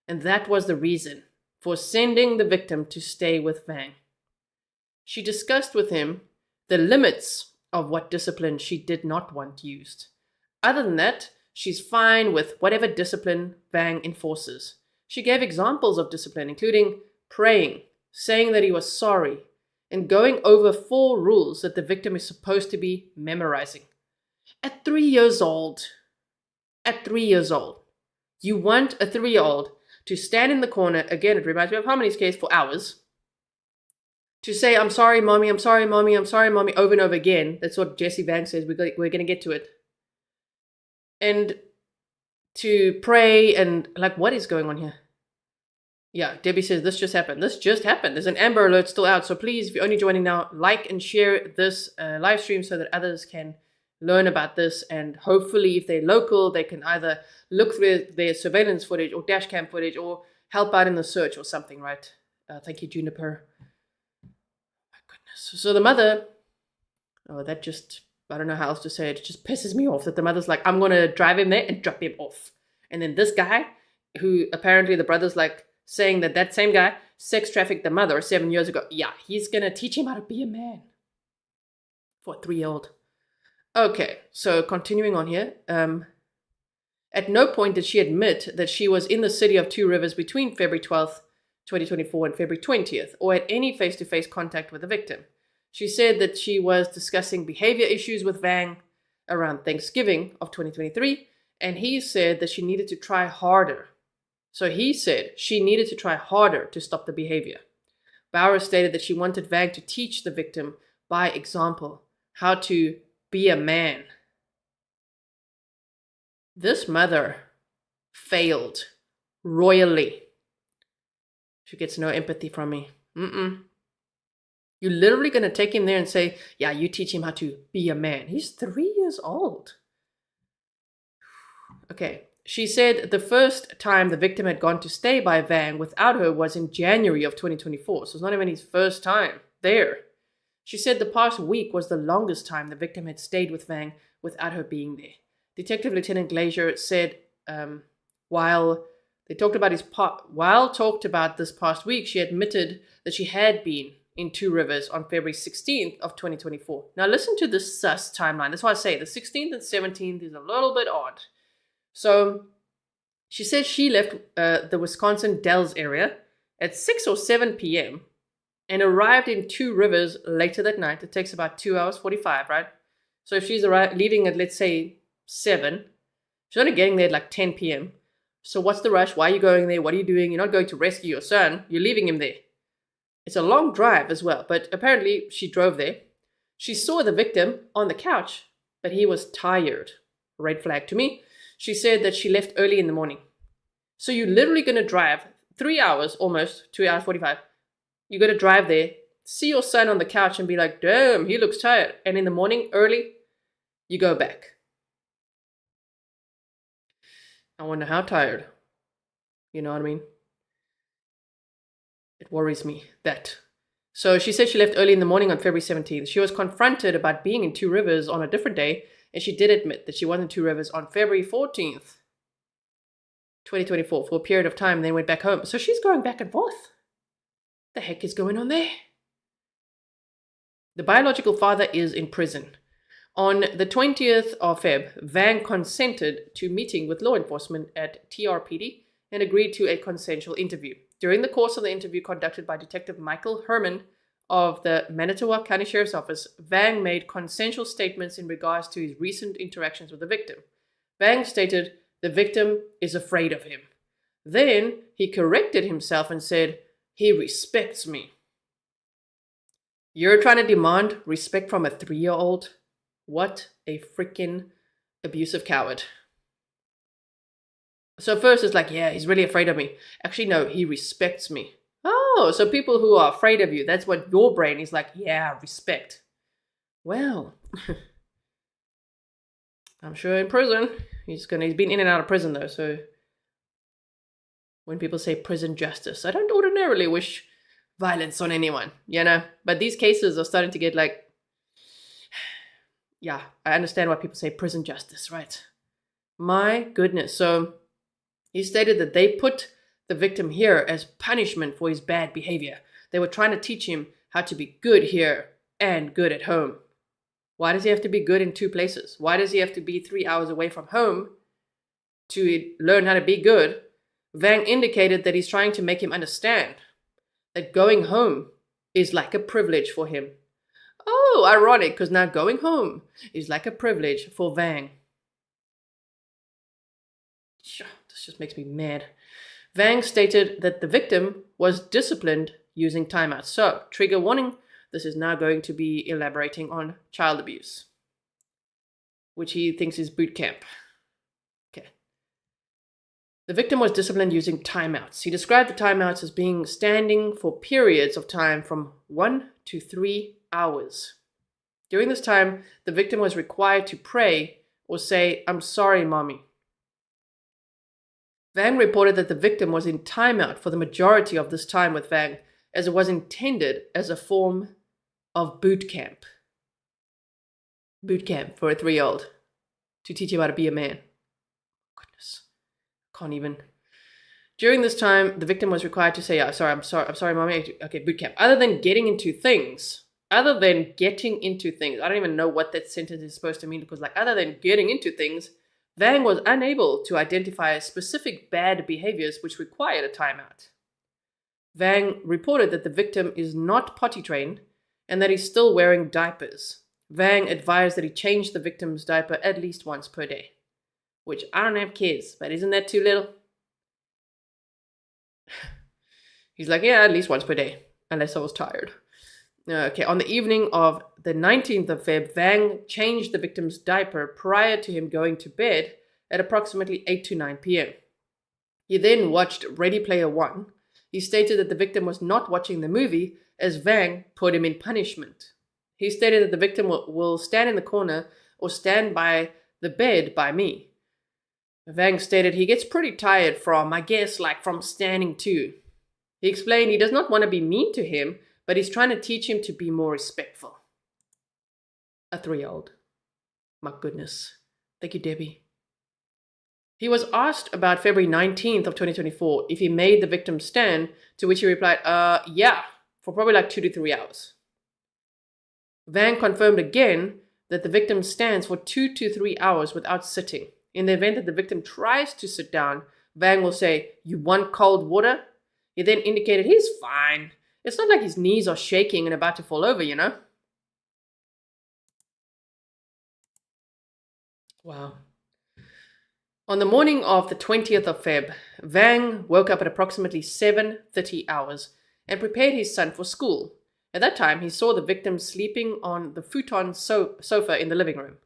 and that was the reason for sending the victim to stay with Vang. She discussed with him the limits of what discipline she did not want used. Other than that, she's fine with whatever discipline Vang enforces. She gave examples of discipline, including praying, saying that he was sorry, and going over 4 rules that the victim is supposed to be memorizing. At 3 years old, you want a 3-year-old to stand in the corner, again, it reminds me of Harmony's case, for hours, to say, I'm sorry, mommy, I'm sorry, mommy, I'm sorry, mommy, over and over again. That's what Jesse Vangs says. We're going to get to it. And to pray and, like, what is going on here? Yeah, Debbie says, this just happened. This just happened. There's an Amber Alert still out. So please, if you're only joining now, like and share this live stream so that others can learn about this. And hopefully, if they're local, they can either look through their surveillance footage or dash cam footage or help out in the search or something, right? Thank you, Juniper. My goodness. So the mother, that just, I don't know how else to say it. It just pisses me off that the mother's like, I'm going to drive him there and drop him off. And then this guy, who apparently the brother's like saying that same guy sex trafficked the mother 7 years ago. Yeah, he's going to teach him how to be a man. For a 3-year-old. Okay, so continuing on here. At no point did she admit that she was in the city of Two Rivers between February 12th, 2024 and February 20th, or had any face-to-face contact with the victim. She said that she was discussing behavior issues with Vang around Thanksgiving of 2023, and he said that she needed to try harder. So he said she needed to try harder to stop the behavior. Baur stated that she wanted Vang to teach the victim by example how to be a man. This mother failed royally. She gets no empathy from me. You're literally going to take him there and say, yeah, you teach him how to be a man. He's 3 years old. Okay. She said the first time the victim had gone to stay by Vang without her was in January of 2024. So it's not even his first time there. She said the past week was the longest time the victim had stayed with Vang without her being there. Detective Lieutenant Glazier said while talked about this past week, she admitted that she had been in Two Rivers on February 16th of 2024. Now listen to this sus timeline. That's why I say the 16th and 17th is a little bit odd. So she said she left the Wisconsin Dells area at 6 or 7 p.m. and arrived in Two Rivers later that night. It takes about 2 hours 45, right? So if she's leaving at, let's say, 7, she's only getting there at like 10 p.m. So what's the rush? Why are you going there? What are you doing? You're not going to rescue your son. You're leaving him there. It's a long drive as well, but apparently she drove there. She saw the victim on the couch, but he was tired. Red flag to me. She said that she left early in the morning. So you're literally going to drive 3 hours, almost 2 hours 45. You're going to drive there, see your son on the couch and be like, damn, he looks tired. And in the morning, early, you go back. I wonder how tired. You know what I mean? It worries me that. So she said she left early in the morning on February 17th. She was confronted about being in Two Rivers on a different day, and she did admit that she was in Two Rivers on February 14th, 2024, for a period of time, and then went back home. So she's going back and forth. The heck is going on there? The biological father is in prison. On the 20th of Feb, Vang consented to meeting with law enforcement at TRPD and agreed to a consensual interview. During the course of the interview conducted by Detective Michael Herman of the Manitowoc County Sheriff's Office, Vang made consensual statements in regards to his recent interactions with the victim. Vang stated the victim is afraid of him. Then he corrected himself and said, he respects me. You're trying to demand respect from a 3-year-old? What a freaking abusive coward. So first it's like, yeah, he's really afraid of me. Actually, no, he respects me. Oh, so people who are afraid of you, that's what your brain is like, yeah, respect. Well, I'm sure in prison, he's been in and out of prison though, so when people say prison justice, I don't ordinarily wish violence on anyone, you know, but these cases are starting to get like, yeah, I understand why people say prison justice, right? My goodness. So he stated that they put the victim here as punishment for his bad behavior. They were trying to teach him how to be good here and good at home. Why does he have to be good in two places? Why does he have to be 3 hours away from home to learn how to be good? Vang indicated that he's trying to make him understand that going home is like a privilege for him. Oh, ironic, because now going home is like a privilege for Vang. This just makes me mad. Vang stated that the victim was disciplined using timeouts. So, trigger warning, this is now going to be elaborating on child abuse, which he thinks is boot camp. Okay. The victim was disciplined using timeouts. He described the timeouts as being standing for periods of time from 1 to 3 hours. During this time, the victim was required to pray or say, "I'm sorry, mommy." Vang reported that the victim was in timeout for the majority of this time with Vang, as it was intended as a form of boot camp. Boot camp for a 3-year-old to teach him how to be a man. Goodness, can't even. During this time, the victim was required to say, "Yeah, I'm sorry, mommy." Okay, boot camp. Other than getting into things, I don't even know what that sentence is supposed to mean, because other than getting into things, Vang was unable to identify specific bad behaviors which required a timeout. Vang reported that the victim is not potty trained and that he's still wearing diapers. Vang advised that he change the victim's diaper at least once per day, which I don't have kids, but isn't that too little? He's like, yeah, at least once per day, unless I was tired. Okay, on the evening of the 19th of Feb, Vang changed the victim's diaper prior to him going to bed at approximately 8 to 9 p.m. He then watched Ready Player One. He stated that the victim was not watching the movie as Vang put him in punishment. He stated that the victim will stand in the corner or stand by the bed by me. Vang stated he gets pretty tired from standing too. He explained he does not want to be mean to him, but he's trying to teach him to be more respectful. A 3-year-old. My goodness. Thank you, Debbie. He was asked about February 19th of 2024 if he made the victim stand, to which he replied, yeah, for probably 2 to 3 hours. Vang confirmed again that the victim stands for 2 to 3 hours without sitting. In the event that the victim tries to sit down, Vang will say, "You want cold water?" He then indicated he's fine. It's not like his knees are shaking and about to fall over, you know? Wow. On the morning of the 20th of Feb, Vang woke up at approximately 7:30 hours and prepared his son for school. At that time, he saw the victim sleeping on the futon sofa in the living room.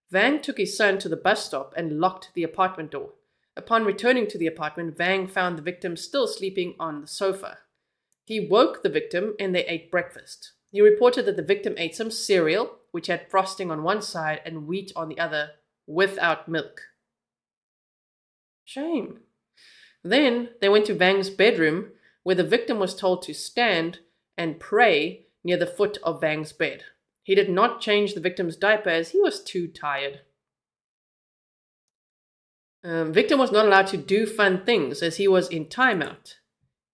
Vang took his son to the bus stop and locked the apartment door. Upon returning to the apartment, Vang found the victim still sleeping on the sofa. He woke the victim and they ate breakfast. He reported that the victim ate some cereal, which had frosting on one side and wheat on the other, without milk. Shame. Then they went to Vang's bedroom, where the victim was told to stand and pray near the foot of Vang's bed. He did not change the victim's diaper as he was too tired. Victim was not allowed to do fun things as he was in timeout.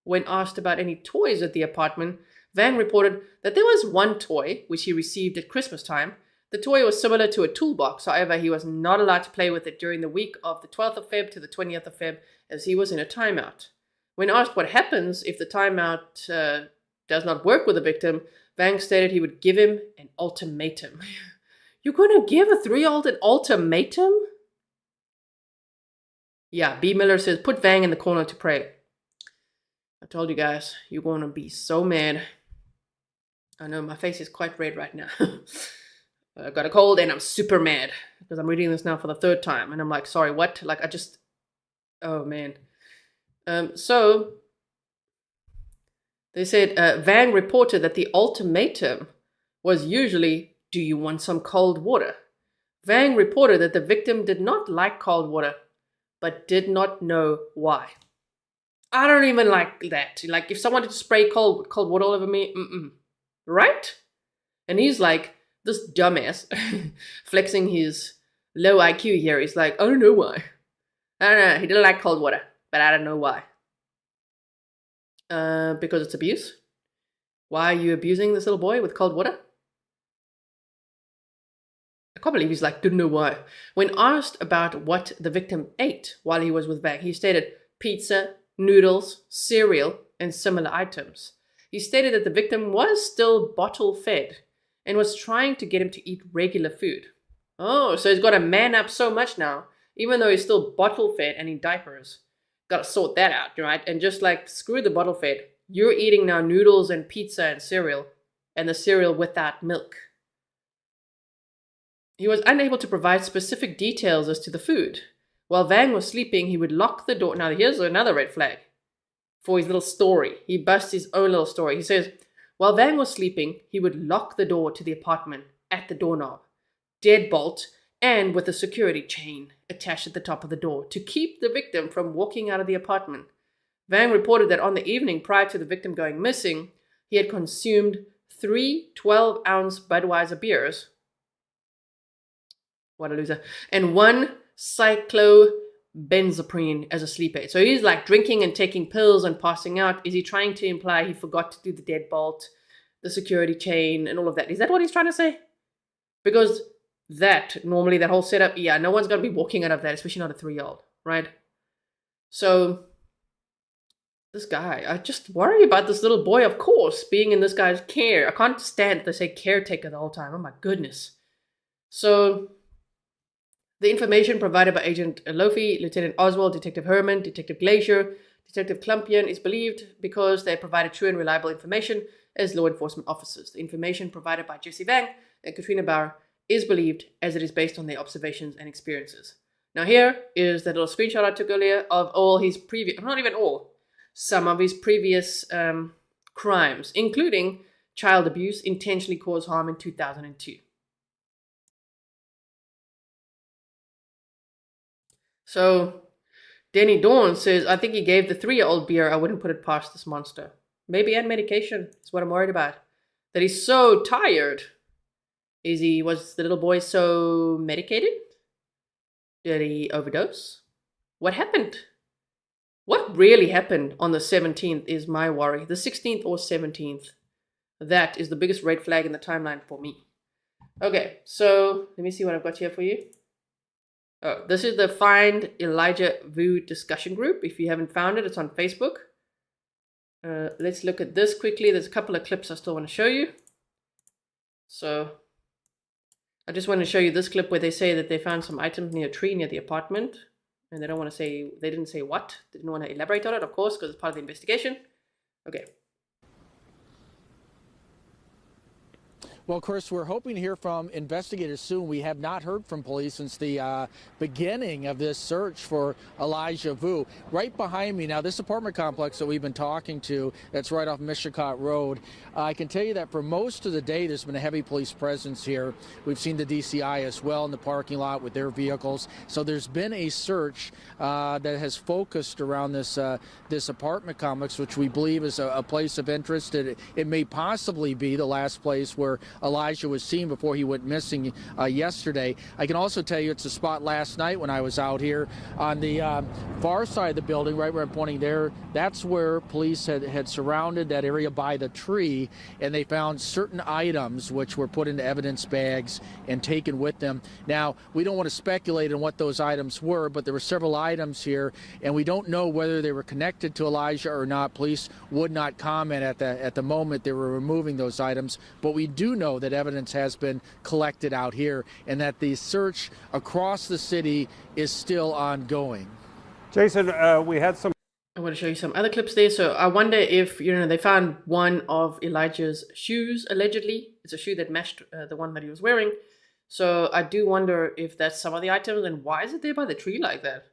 When asked about any toys at the apartment, Vang reported that there was one toy which he received at Christmas time. The toy was similar to a toolbox, however, he was not allowed to play with it during the week of the 12th of Feb to the 20th of Feb as he was in a timeout. When asked what happens if the timeout does not work with the victim, Vang stated he would give him an ultimatum. You're going to give a 3-year-old an ultimatum? Yeah, B. Miller says, put Vang in the corner to pray. I told you guys, you're going to be so mad. I know my face is quite red right now. I got a cold and I'm super mad because I'm reading this now for the 3rd time. And I'm like, sorry, what? Oh man. So they said Vang reported that the ultimatum was usually, do you want some cold water? Vang reported that the victim did not like cold water, but did not know why. I don't even like that. If someone did spray cold water all over me, right? And he's like, this dumbass, flexing his low IQ here. He's like, I don't know why. I don't know. He didn't like cold water, but I don't know why. Because it's abuse. Why are you abusing this little boy with cold water? I can't believe he's like, didn't know why. When asked about what the victim ate while he was with Vang, he stated pizza, noodles, cereal, and similar items. He stated that the victim was still bottle fed and was trying to get him to eat regular food. Oh, so he's got to man up so much now, even though he's still bottle fed and in diapers. Got to sort that out, right? And just like, screw the bottle fed. You're eating now noodles and pizza and cereal, and the cereal without milk. He was unable to provide specific details as to the food. While Vang was sleeping, he would lock the door. Now, here's another red flag for his little story. He busts his own little story. He says, while Vang was sleeping, he would lock the door to the apartment at the doorknob, deadbolt, and with a security chain attached at the top of the door to keep the victim from walking out of the apartment. Vang reported that on the evening prior to the victim going missing, he had consumed 3 12-ounce Budweiser beers. What a loser. And 1 cyclobenzaprine as a sleep aid. So he's like drinking and taking pills and passing out. Is he trying to imply he forgot to do the deadbolt, the security chain, and all of that? Is that what he's trying to say? Because normally that whole setup, yeah, no one's going to be walking out of that, especially not a 3-year-old, right? So this guy, I just worry about this little boy, of course, being in this guy's care. I can't stand that they say caretaker the whole time. Oh my goodness. So the information provided by Agent Lofi, Lieutenant Oswald, Detective Herman, Detective Glacier, Detective Klumpian is believed because they provided true and reliable information as law enforcement officers. The information provided by Jesse Vang and Katrina Baur is believed as it is based on their observations and experiences. Now here is that little screenshot I took earlier of all his previous, not even all, some of his previous crimes, including child abuse, intentionally caused harm in 2002. So Danny Dawn says, I think he gave the 3-year-old beer. I wouldn't put it past this monster. Maybe and medication is what I'm worried about. That he's so tired. Was the little boy so medicated? Did he overdose? What happened? What really happened on the 17th is my worry. The 16th or 17th. That is the biggest red flag in the timeline for me. Okay, so let me see what I've got here for you. Oh, this is the Find Elijah Vue discussion group. If you haven't found it, it's on Facebook. Let's look at this quickly. There's a couple of clips I still want to show you. So I just want to show you this clip where they say that they found some items near a tree near the apartment. And they didn't say what. They didn't want to elaborate on it, of course, because it's part of the investigation. Okay. Well, of course, we're hoping to hear from investigators soon. We have not heard from police since the beginning of this search for Elijah Vue. Right behind me now, this apartment complex that we've been talking to, that's right off Mishicot Road. I can tell you that for most of the day, there's been a heavy police presence here. We've seen the DCI as well in the parking lot with their vehicles. So there's been a search that has focused around this apartment complex, which we believe is a place of interest. It may possibly be the last place where Elijah was seen before he went missing yesterday. I can also tell you it's a spot last night when I was out here on the far side of the building, right where I'm pointing there. That's where police had surrounded that area by the tree, and they found certain items which were put into evidence bags and taken with them. Now, we don't want to speculate on what those items were, but there were several items here, and we don't know whether they were connected to Elijah or not. Police would not comment at the moment they were removing those items, but we do know that evidence has been collected out here and that the search across the city is still ongoing. Jason, we had some. I want to show you some other clips there. So I wonder if, they found one of Elijah's shoes, allegedly. It's a shoe that matched the one that he was wearing. So I do wonder if that's some of the items, and why is it there by the tree like that?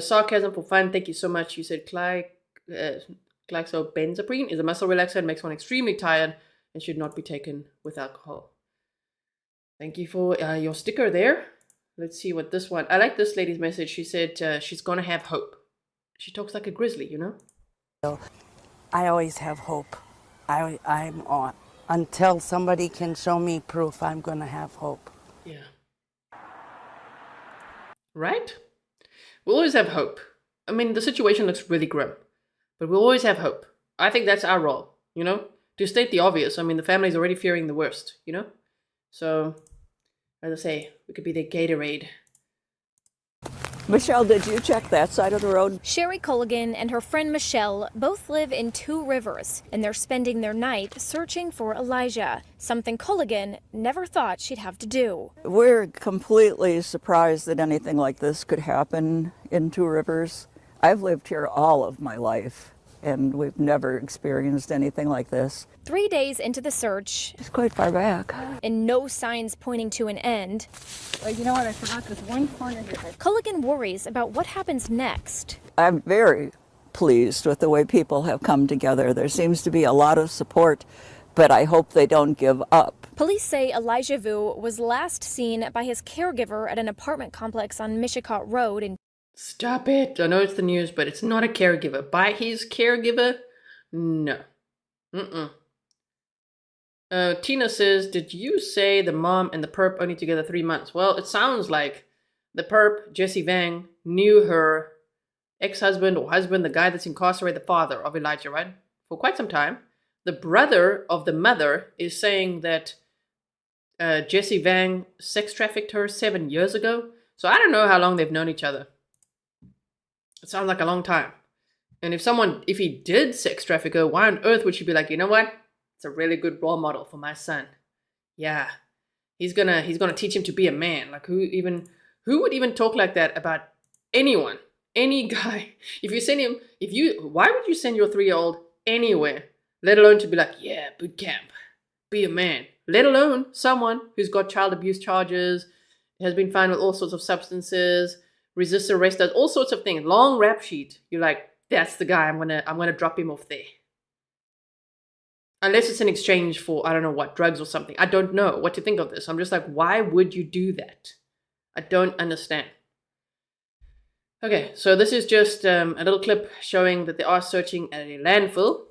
Sarcasm for fun. Thank you so much. You said Glycobenzaprine is a muscle relaxer and makes one extremely tired and should not be taken with alcohol. Thank you for your sticker there. Let's see what this one. I like this lady's message. She said she's going to have hope. She talks like a grizzly, I always have hope. I'm on. Until somebody can show me proof, I'm going to have hope. Yeah. Right? We always have hope. I mean, the situation looks really grim, but we always have hope. I think that's our role, To state the obvious, I mean, the family's already fearing the worst, So As I say, we could be their Gatorade. Michelle, did you check that side of the road? Sherry Culligan and her friend Michelle both live in Two Rivers, and they're spending their night searching for Elijah, something Culligan never thought she'd have to do. We're completely surprised that anything like this could happen in Two Rivers. I've lived here all of my life, and we've never experienced anything like this. 3 days into the search, It's quite far back. and no signs pointing to an end, You know what? I forgot this one corner here. Culligan worries about what happens next. I'm very pleased with the way people have come together. There seems to be a lot of support, but I hope they don't give up. Police say Elijah Vue was last seen by his caregiver at an apartment complex on Mishicot Road in Stop it. I know it's the news, but it's not a caregiver. By his caregiver? No. Tina says, did you say the mom and the perp only together 3 months? Well, it sounds like the perp, Jesse Vang, knew her ex-husband or husband, the guy that's incarcerated, the father of Elijah, right? For quite some time. The brother of the mother is saying that Jesse Vang sex trafficked her 7 years ago. So I don't know how long they've known each other. It sounds like a long time. And if he did sex traffic her, why on earth would she be like, you know what? It's a really good role model for my son. Yeah. He's gonna teach him to be a man. Like who would even talk like that about anyone? Any guy. Why would you send your 3-year-old anywhere? Let alone to be like, yeah, boot camp. Be a man. Let alone someone who's got child abuse charges, has been found with all sorts of substances, resists arrest, does all sorts of things. Long rap sheet. You're like, that's the guy. I'm gonna drop him off there. Unless it's in exchange for, I don't know what, drugs or something. I don't know what to think of this. I'm just like, why would you do that? I don't understand. Okay, so this is just a little clip showing that they are searching at a landfill.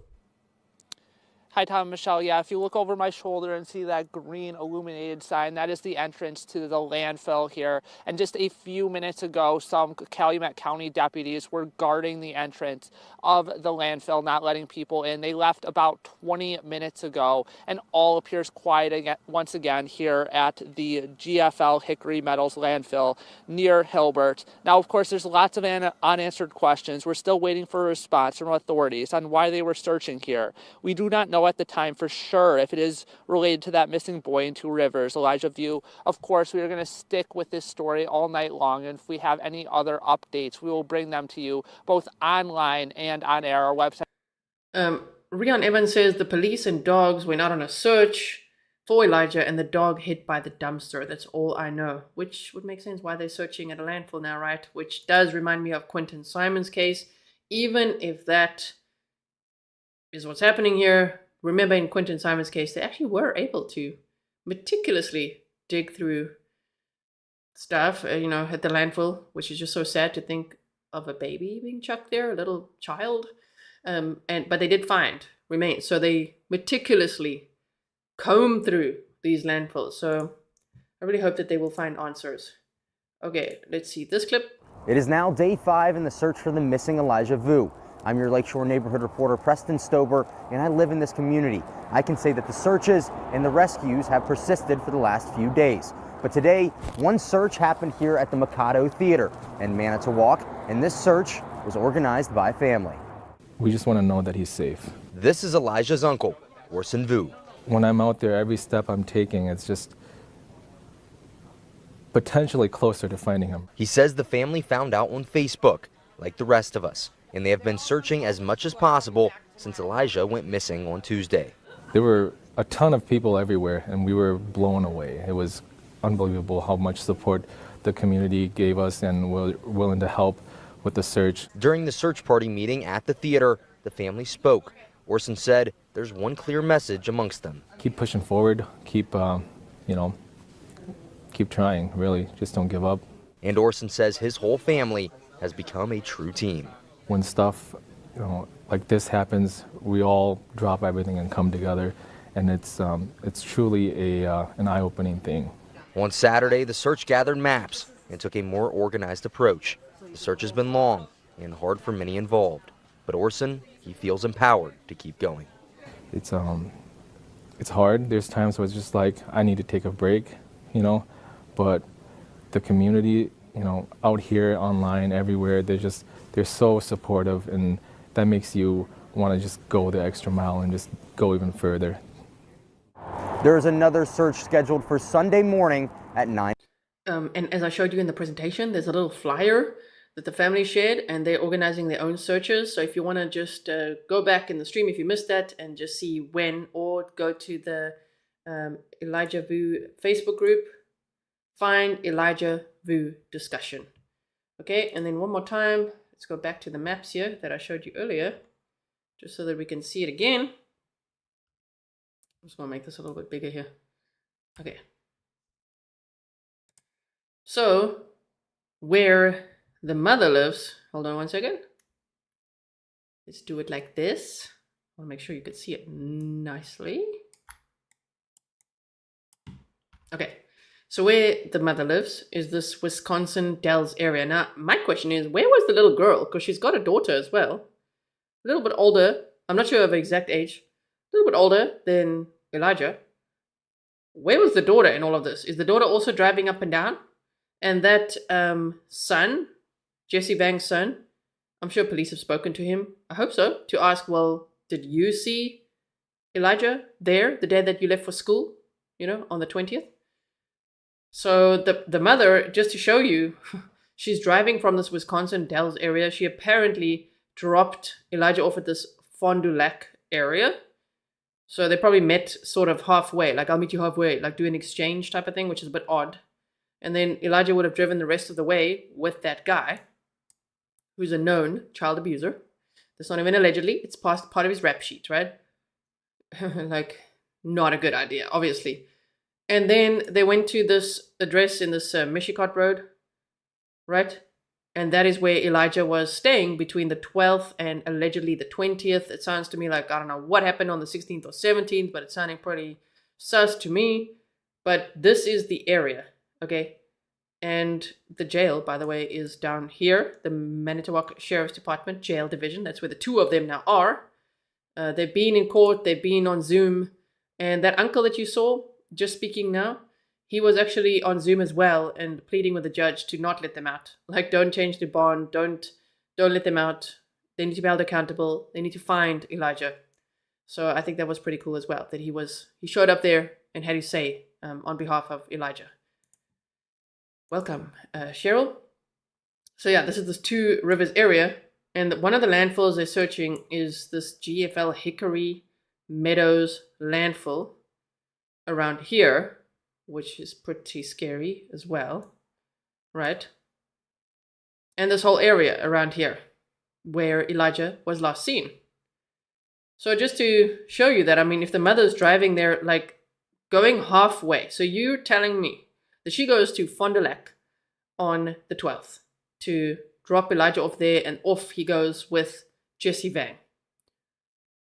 Hi, Tom and Michelle. Yeah, if you look over my shoulder and see that green illuminated sign, that is the entrance to the landfill here. And just a few minutes ago, some Calumet County deputies were guarding the entrance of the landfill, not letting people in. They left about 20 minutes ago, and all appears quiet again, once again here at the GFL Hickory Metals landfill near Hilbert. Now, of course, there's lots of unanswered questions. We're still waiting for a response from authorities on why they were searching here. We do not know at the time for sure if it is related to that missing boy in Two Rivers, Elijah Vue. Of course, we are going to stick with this story all night long, and if we have any other updates, we will bring them to you both online and on air, our website. Rion Evans says the police and dogs went out on a search for Elijah and the dog hit by the dumpster. That's all I know, which would make sense why they're searching at a landfill now, right? Which does remind me of Quentin Simon's case. Even if that is what's happening here, remember in Quentin Simon's case, they actually were able to meticulously dig through stuff, at the landfill, which is just so sad to think of a baby being chucked there, a little child. But they did find remains. So they meticulously comb through these landfills. So I really hope that they will find answers. Okay, let's see this clip. It is now day 5 in the search for the missing Elijah Vue. I'm your Lakeshore neighborhood reporter, Preston Stober, and I live in this community. I can say that the searches and the rescues have persisted for the last few days. But today, one search happened here at the Mikado Theater in Manitowoc, and this search was organized by a family. We just want to know that he's safe. This is Elijah's uncle, Orson Vue. When I'm out there, every step I'm taking, it's just potentially closer to finding him. He says the family found out on Facebook, like the rest of us, and they have been searching as much as possible since Elijah went missing on Tuesday. There were a ton of people everywhere, and we were blown away. It was unbelievable how much support the community gave us and were willing to help with the search. During the search party meeting at the theater, the family spoke. Orson said there's one clear message amongst them. Keep pushing forward, keep trying, really. Just don't give up. And Orson says his whole family has become a true team. When stuff like this happens, we all drop everything and come together, and it's truly an eye-opening thing. On Saturday, the search gathered maps and took a more organized approach. The search has been long and hard for many involved, but Orson, he feels empowered to keep going. It's hard. There's times where it's just like I need to take a break, but the community, you know, out here, online, everywhere, they're so supportive, and that makes you want to just go the extra mile and just go even further. There is another search scheduled for Sunday morning at 9. And as I showed you in the presentation, there's a little flyer that the family shared, and they're organizing their own searches. So if you want to just go back in the stream if you missed that and just see when, or go to the Elijah Vue Facebook group, find Elijah Vue discussion. Okay, and then one more time, let's go back to the maps here that I showed you earlier, just so that we can see it again. I'm just going to make this a little bit bigger here. Okay. So, where the mother lives, hold on one second. Let's do it like this. I want to make sure you can see it nicely. Okay, so where the mother lives is this Wisconsin Dells area. Now, my question is, where was the little girl? Because she's got a daughter as well. A little bit older. I'm not sure of her exact age. A little bit older than Elijah. Where was the daughter in all of this? Is the daughter also driving up and down? And that son, Jesse Vang's son, I'm sure police have spoken to him, I hope so, to ask, well, did you see Elijah there the day that you left for school, you know, on the 20th? So the mother, just to show you, she's driving from this Wisconsin Dells area. She apparently dropped Elijah off at this Fond du Lac area. So they probably met sort of halfway, like I'll meet you halfway, like do an exchange type of thing, which is a bit odd. And then Elijah would have driven the rest of the way with that guy, who's a known child abuser. That's not even allegedly, it's part of his rap sheet, right? Like, not a good idea, obviously. And then they went to this address in this Michicot Road, right? And that is where Elijah was staying between the 12th and allegedly the 20th. It sounds to me like, I don't know what happened on the 16th or 17th, but it's sounding pretty sus to me. But this is the area, okay? And the jail, by the way, is down here, the Manitowoc Sheriff's Department Jail Division. That's where the two of them now are. They've been in court, they've been on Zoom. And that uncle that you saw, just speaking now, he was actually on Zoom as well and pleading with the judge to not let them out. Like, don't change the bond, don't let them out. They need to be held accountable. They need to find Elijah. So I think that was pretty cool as well, that he showed up there and had his say on behalf of Elijah. Welcome, Cheryl. So yeah, this is this Two Rivers area, and one of the landfills they're searching is this GFL Hickory Meadows landfill around here, which is pretty scary as well, right? And this whole area around here where Elijah was last seen. So just to show you that, I mean, if the mother's driving there, like going halfway, so you're telling me that she goes to Fond du Lac on the 12th to drop Elijah off there, and off he goes with Jesse Vang.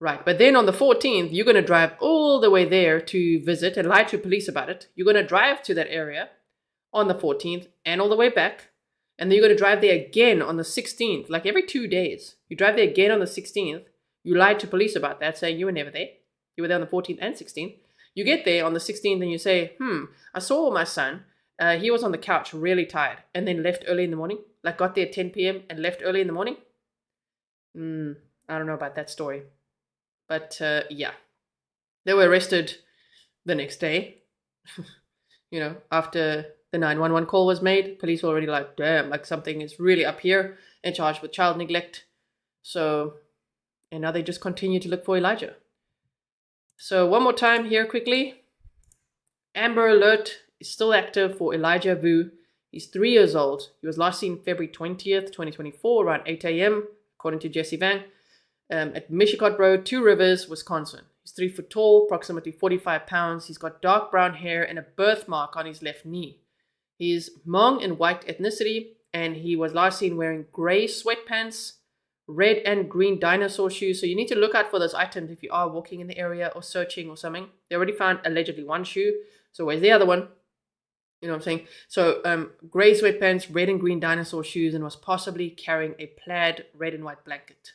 Right, but then on the 14th, you're going to drive all the way there to visit and lie to police about it. You're going to drive to that area on the 14th and all the way back. And then you're going to drive there again on the 16th, like every 2 days. You drive there again on the 16th. You lied to police about that, saying you were never there. You were there on the 14th and 16th. You get there on the 16th and you say, I saw my son. He was on the couch really tired and then left early in the morning. Like got there at 10 p.m. and left early in the morning. I don't know about that story. But yeah, they were arrested the next day. You know, after the 911 call was made, police were already like, damn, like something is really up here, and charged with child neglect. So, and now they just continue to look for Elijah. So one more time here quickly. Amber Alert is still active for Elijah Vue. He's 3 years old. He was last seen February 20th, 2024, around 8 a.m., according to Jesse Vang, at Michicot Road, Two Rivers, Wisconsin. He's 3 foot tall, approximately 45 pounds. He's got dark brown hair and a birthmark on his left knee. He's Hmong and white ethnicity, and he was last seen wearing gray sweatpants, red and green dinosaur shoes. So you need to look out for those items if you are walking in the area or searching or something. They already found allegedly one shoe. So where's the other one? You know what I'm saying? So gray sweatpants, red and green dinosaur shoes, and was possibly carrying a plaid red and white blanket.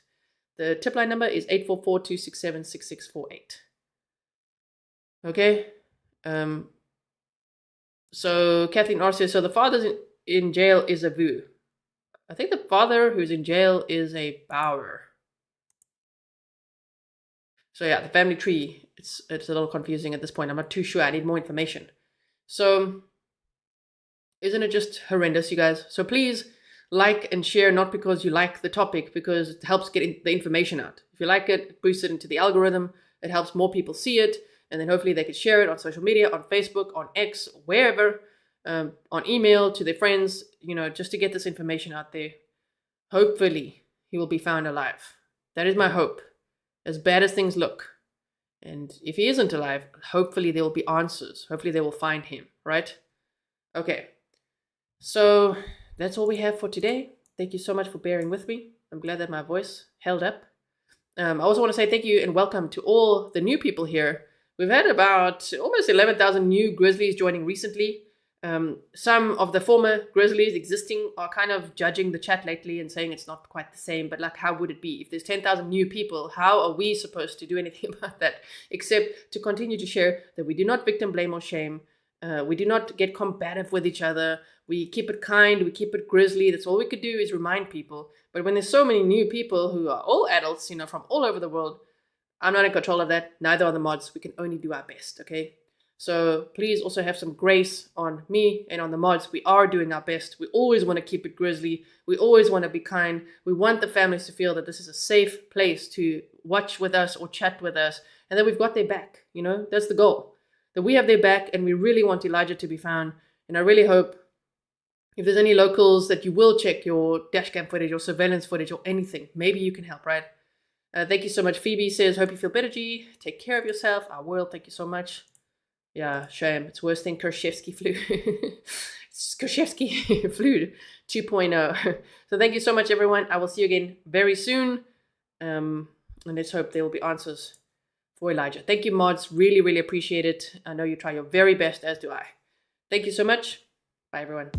The tip line number is 844-267-6648. Okay. So Kathleen R says, so the father in jail is a Vue. I think the father who's in jail is a Baur. So yeah, the family tree, it's a little confusing at this point. I'm not too sure. I need more information. So isn't it just horrendous, you guys? So please like and share, not because you like the topic, because it helps get the information out. If you like it, boost it into the algorithm. It helps more people see it, and then hopefully they can share it on social media, on Facebook, on X, wherever, on email to their friends, just to get this information out there. Hopefully he will be found alive. That is my hope, as bad as things look. And if he isn't alive, hopefully there will be answers. Hopefully they will find him, right? Okay. So that's all we have for today. Thank you so much for bearing with me. I'm glad that my voice held up. I also want to say thank you and welcome to all the new people here. We've had about almost 11,000 new Grizzlies joining recently. Some of the former Grizzlies existing are kind of judging the chat lately and saying it's not quite the same, but like, how would it be? If there's 10,000 new people, how are we supposed to do anything about that except to continue to share that we do not victim blame or shame. We do not get combative with each other. We keep it kind. We keep it Grizzly. That's all we could do is remind people. But when there's so many new people who are all adults, from all over the world, I'm not in control of that. Neither are the mods. We can only do our best, okay? So please also have some grace on me and on the mods. We are doing our best. We always want to keep it Grizzly. We always want to be kind. We want the families to feel that this is a safe place to watch with us or chat with us, and that we've got their back. That's the goal. That we have their back, and we really want Elijah to be found. And I really hope if there's any locals that you will check your dashcam footage or surveillance footage or anything. Maybe you can help, right? Thank you so much. Phoebe says, hope you feel better, G. Take care of yourself. I will. Thank you so much. Yeah, shame. It's worse than Kershevsky flu. It's Kershevsky flu 2.0. So thank you so much, everyone. I will see you again very soon. And let's hope there will be answers for Elijah. Thank you, mods. Really, really appreciate it. I know you try your very best, as do I. Thank you so much. Bye, everyone.